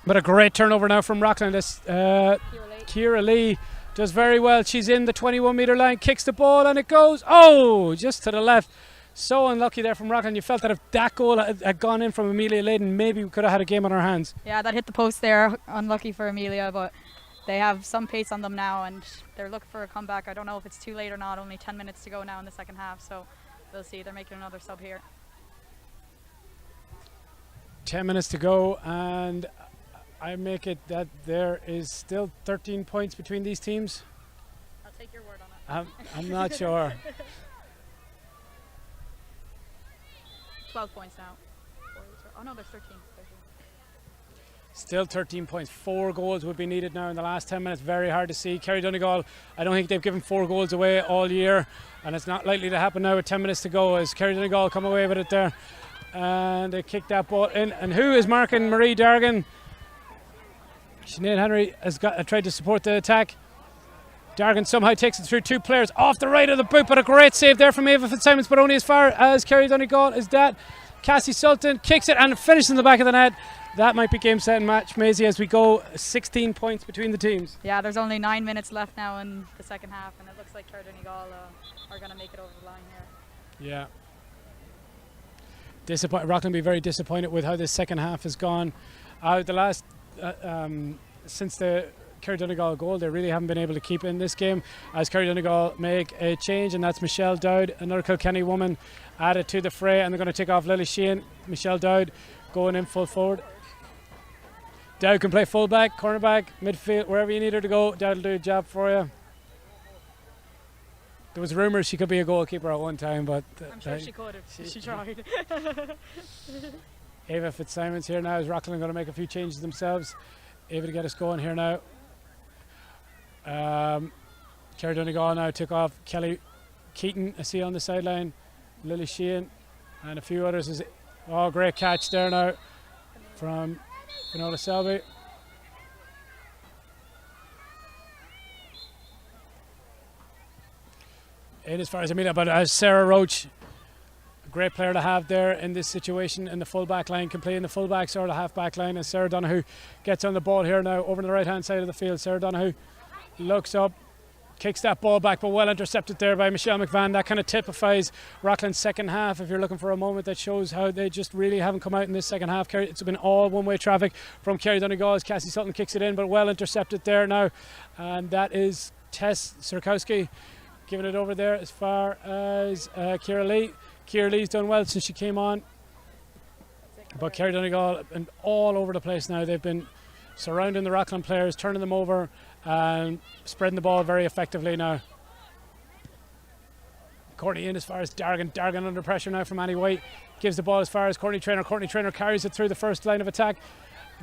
But a great turnover now from Rockland. Ciara Lee does very well. She's in the 21 metre line, kicks the ball and it goes, oh, just to the left. So unlucky there from Rockland. You felt that if that goal had gone in from Amelia Lydon, maybe we could have had a game on our hands. Yeah, that hit the post there. Unlucky for Amelia, but they have some pace on them now and they're looking for a comeback. I don't know if it's too late or not. Only 10 minutes to go now in the second half, so we'll see. They're making another sub here. 10 minutes to go, and I make it that there is still 13 points between these teams. I'll take your word on it. I'm not sure. 12 points now. Oh no, there's 13. Still 13 points. 4 goals would be needed now in the last 10 minutes. Very hard to see. Kerry Donegal, I don't think they've given 4 goals away all year, and it's not likely to happen now with 10 minutes to go as Kerry Donegal come away with it there. And they kick that ball in. And who is marking Marie Dargan? Sinead Henry has tried to support the attack. Dargan somehow takes it through 2 players off the right of the boot, but a great save there from Ava Fitzsimons, but only as far as Kerry Donegal is that. Cassie Sultan kicks it and finishes in the back of the net. That might be game, set and match, Maisie, as we go. 16 points between the teams. Yeah, there's only 9 minutes left now in the second half, and it looks like Kerry Donegal are going to make it over the line here. Yeah. Rockland will be very disappointed with how this second half has gone. The last since the Kerry Donegal goal, they really haven't been able to keep in this game as Kerry Donegal make a change, and that's Michelle Dowd, another Kilkenny woman, added to the fray, and they're going to take off Lily Sheehan. Michelle Dowd going in full forward. Dowd can play fullback, cornerback, midfield, wherever you need her to go. Dowd will do a job for you. There was rumours she could be a goalkeeper at one time, but I'm sure she could if she tried. Ava Fitzsimons here now as Rockland going to make a few changes themselves. Ava to get us going here now. Kerry Donegal now took off Kelly Keaton, I see on the sideline, Lily Sheehan, and a few others. Oh, great catch there now from Finola Selby. In as far as Amelia, but as Sarah Roach, a great player to have there in this situation in the full back line, can play in the full backs or the half back line, as Sarah Donoghue gets on the ball here now over on the right hand side of the field. Sarah Donoghue looks up, kicks that ball back, but well intercepted there by Michelle McVan. That kind of typifies Rockland's second half. If you're looking for a moment that shows how they just really haven't come out in this second half, it's been all one-way traffic from Kerry Donegal as Cassie Sutton kicks it in, but well intercepted there now, and that is Tess Surkowski giving it over there as far as Ciara Lee. Ciara Lee's done well since she came on, but Kerry Donegal have been all over the place now. They've been surrounding the Rockland players, turning them over and spreading the ball very effectively now. Courtney in as far as Dargan. Dargan under pressure now from Annie White. Gives the ball as far as Courtney Traynor. Courtney Traynor carries it through the first line of attack.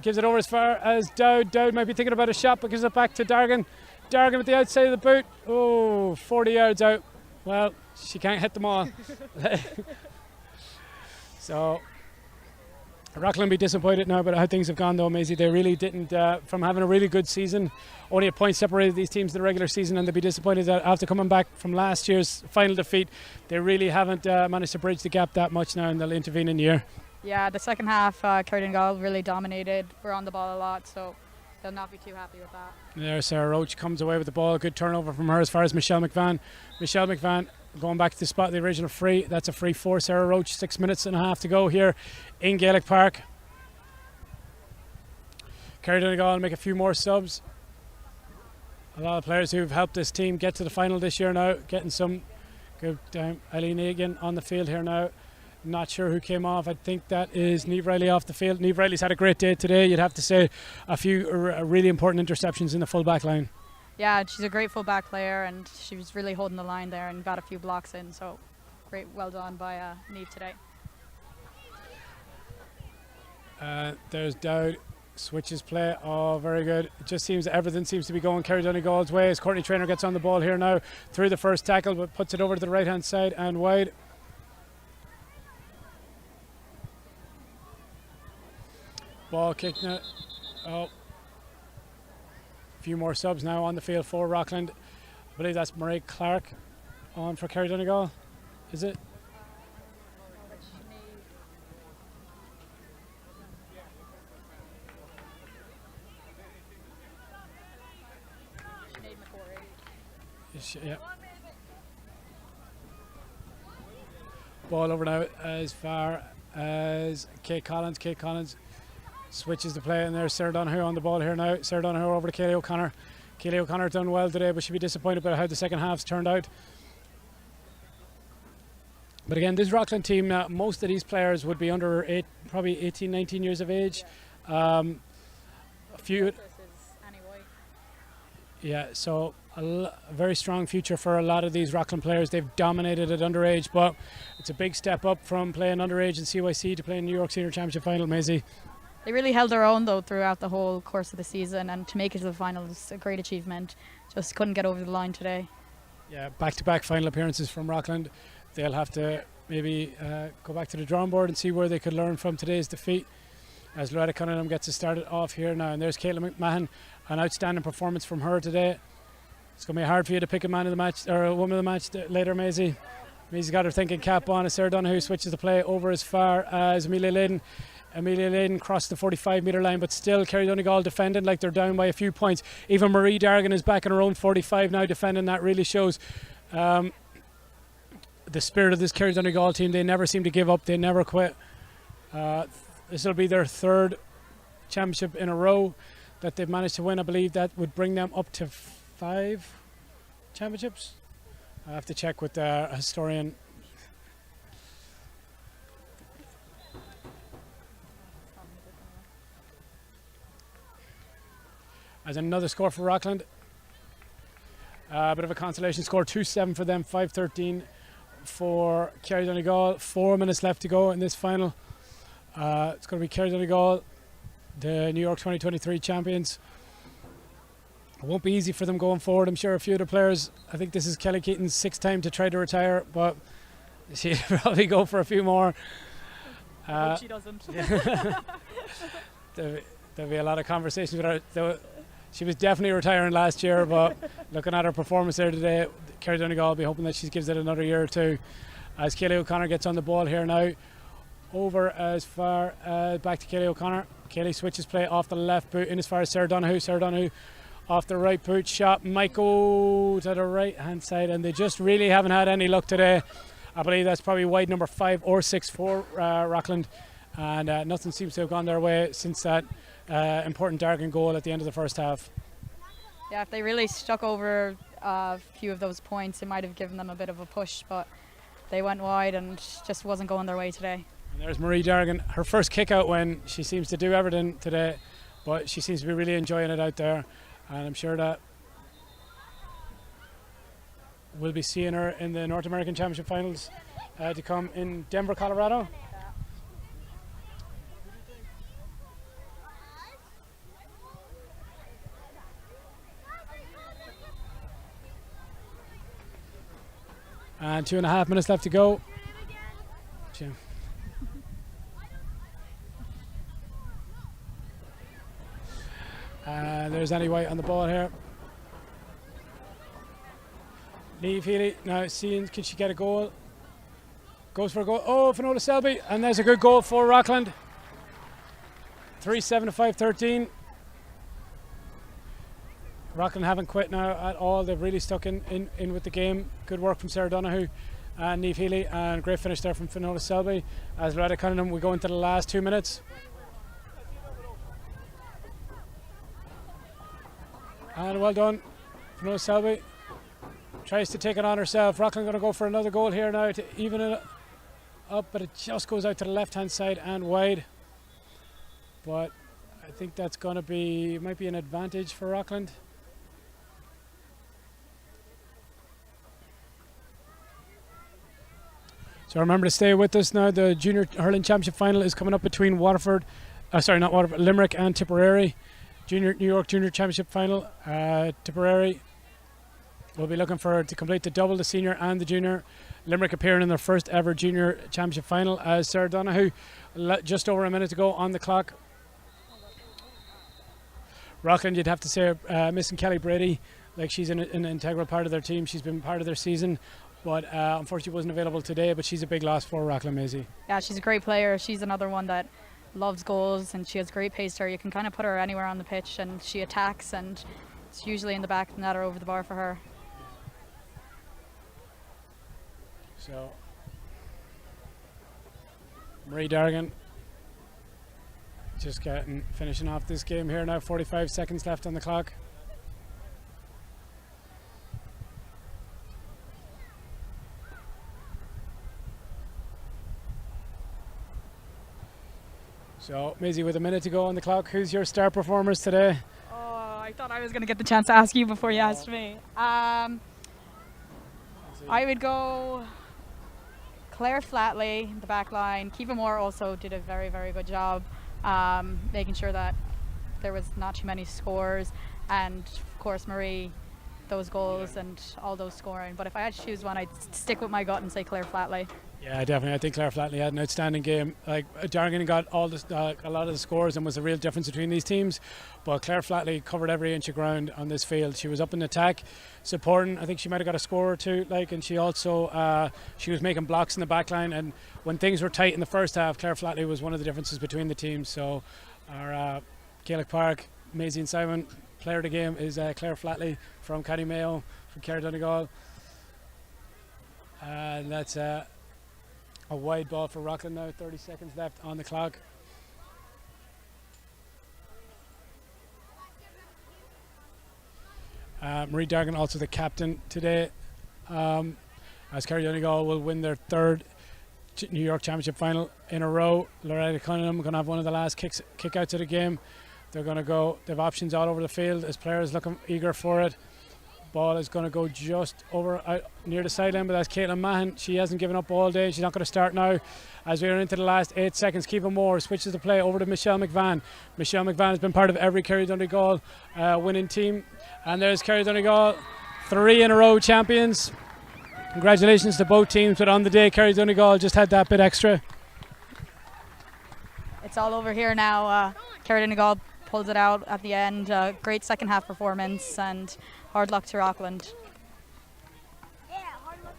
Gives it over as far as Dowd. Dowd might be thinking about a shot, but gives it back to Dargan. Dargan with the outside of the boot. Oh, 40 yards out. Well, she can't hit them all. So Rockland be disappointed now about how things have gone though, Maisie. They really didn't, from having a really good season, only a point separated these teams in the regular season, and they'd be disappointed that after coming back from last year's final defeat, they really haven't managed to bridge the gap that much now in the intervening year. Yeah, the second half, Cardigan really dominated. We're on the ball a lot, so they'll not be too happy with that. There, Sarah Roach comes away with the ball. Good turnover from her as far as Michelle McVan. Michelle McVan going back to the spot of the original free. That's a free for Sarah Roach. 6 minutes and a half to go here in Gaelic Park. Kerry Donegal make a few more subs. A lot of players who've helped this team get to the final this year now, getting some good time. Eileen Egan on the field here now. Not sure who came off. I think that is Niamh Riley off the field. Niamh Riley's had a great day today. You'd have to say a few really important interceptions in the full back line. Yeah, she's a great full-back player, and she was really holding the line there and got a few blocks in. So, great, well done by Niamh today. There's Dowd, switches play. Oh, very good. It just seems that everything seems to be going Kerry Donegal's way as Courtney Traynor gets on the ball here now through the first tackle, but puts it over to the right-hand side and wide. Ball kicked now. Oh. Few more subs now on the field for Rockland. I believe that's Murray Clark on for Kerry Donegal. Is it? Yeah. Ball over now as far as Kate Collins. Kate Collins switches the play, and there's Sarah Donoghue on the ball here now. Sarah Donoghue over to Kayleigh O'Connor. Kayleigh O'Connor done well today, but she'll be disappointed about how the second half's turned out. But again, this Rockland team, most of these players would be under probably 18, 19 years of age. A few. Yeah, so a very strong future for a lot of these Rockland players. They've dominated at underage, but it's a big step up from playing underage in CYC to playing New York Senior Championship final, Maisie. They really held their own, though, throughout the whole course of the season, and to make it to the final is a great achievement. Just couldn't get over the line today. Yeah, back-to-back final appearances from Rockland. They'll have to maybe go back to the drawing board and see where they could learn from today's defeat, as Loretta Cunningham gets it started off here now. And there's Caitlin McMahon, an outstanding performance from her today. It's going to be hard for you to pick a man of the match or a woman of the match later, Maisie. Maisie's got her thinking cap on as Sarah Donoghue switches the play over as far as Amelia Layden. Amelia Layden crossed the 45-metre line, but still Kerry Donegal defending like they're down by a few points. Even Marie Dargan is back in her own 45 now defending. That really shows the spirit of this Kerry Donegal team. They never seem to give up. They never quit. This will be their third championship in a row that they've managed to win. I believe that would bring them up to 5 championships. I have to check with the historian. As another score for Rockland. A bit of a consolation score, 2-7 for them, 5-13 for Kerry Donegal. 4 minutes left to go in this final. It's going to be Kerry Donegal, the New York 2023 champions. It won't be easy for them going forward. I'm sure a few of the players, I think this is Kelly Keaton's 6th time to try to retire, but she'll probably go for a few more. I hope she doesn't. There'll be a lot of conversations with her. She was definitely retiring last year, but looking at her performance there today, Kerry Donegal will be hoping that she gives it another year or two. As Kayleigh O'Connor gets on the ball here now, over as far back to Kayleigh O'Connor. Kayleigh switches play off the left boot in as far as Sarah Donoghue. Sarah Donoghue off the right boot, shot might go to the right hand side, and they just really haven't had any luck today. I believe that's probably wide number 5 or 6 for Rockland, and nothing seems to have gone their way since that important Dargan goal at the end of the first half. Yeah, if they really stuck over a few of those points, it might have given them a bit of a push, but they went wide and just wasn't going their way today. And there's Marie Dargan, her first kick out win. She seems to do everything today, but she seems to be really enjoying it out there, and I'm sure that we'll be seeing her in the North American Championship finals to come in Denver, Colorado. And 2.5 minutes left to go. there's any white on the ball here. Niamh Healy now seeing, can she get a goal? Goes for a goal. Oh, Finola Selby, and there's a good goal for Rockland. 3-7 to 5-13. Rockland haven't quit now at all. They've really stuck in with the game. Good work from Sarah Donoghue and Niamh Healy, and great finish there from Finola Selby. As Loretta Cunningham, we go into the last 2 minutes. And well done, Finola Selby. Tries to take it on herself. Rockland going to go for another goal here now to even it up, but it just goes out to the left-hand side and wide. But I think that's going to be, might be an advantage for Rockland. So remember to stay with us now. The Junior Hurling Championship final is coming up between Limerick and Tipperary. New York Junior Championship final. Tipperary will be looking to complete the double, the senior and the junior. Limerick appearing in their first ever Junior Championship final as Sarah Donoghue, just over a minute to go on the clock. Rockland, you'd have to say, missing Kelly Brady, like she's an integral part of their team. She's been part of their season, but unfortunately wasn't available today, but she's a big loss for Rockland, Maisie. Yeah, she's a great player. She's another one that loves goals, and she has great pace to her. You can kind of put her anywhere on the pitch, and she attacks, and it's usually in the back of the net or over the bar for her. So, Marie Dargan just finishing off this game here now. 45 seconds left on the clock. So, Maisie, with a minute to go on the clock, who's your star performers today? Oh, I thought I was going to get the chance to ask you before you asked me. I would go Claire Flatley, the back line. Kiva Moore also did a very, very good job making sure that there was not too many scores, and of course Marie, those goals and all those scoring. But if I had to choose one, I'd stick with my gut and say Claire Flatley. Yeah, definitely. I think Claire Flatley had an outstanding game. Like Dargan got a lot of the scores and was the real difference between these teams. But Claire Flatley covered every inch of ground on this field. She was up in attack, supporting. I think she might have got a score or two. And she also she was making blocks in the back line. And when things were tight in the first half, Claire Flatley was one of the differences between the teams. So our Gaelic Park, Maisie and Simon, player of the game is Claire Flatley from County Mayo, from Kerry Donegal. And that's a wide ball for Rockland now. 30 seconds left on the clock. Marie Dargan also the captain today, as Kerry Donegal will win their third New York Championship final in a row. Loretta Cunningham going to have one of the last kick-outs of the game. They're going to go, they have options all over the field as players looking eager for it. Ball is going to go just over near the sideline, but that's Caitlin Mahan. She hasn't given up all day. She's not going to start now. As we are into the last 8 seconds, Kiva Moore switches the play over to Michelle McVan. Michelle McVan has been part of every Kerry Donegal winning team. And there's Kerry Donegal, 3 in a row champions. Congratulations to both teams, but on the day, Kerry Donegal just had that bit extra. It's all over here now. Kerry Donegal pulled it out at the end. Great second half performance, and hard luck to Rockland. Yeah, hard luck.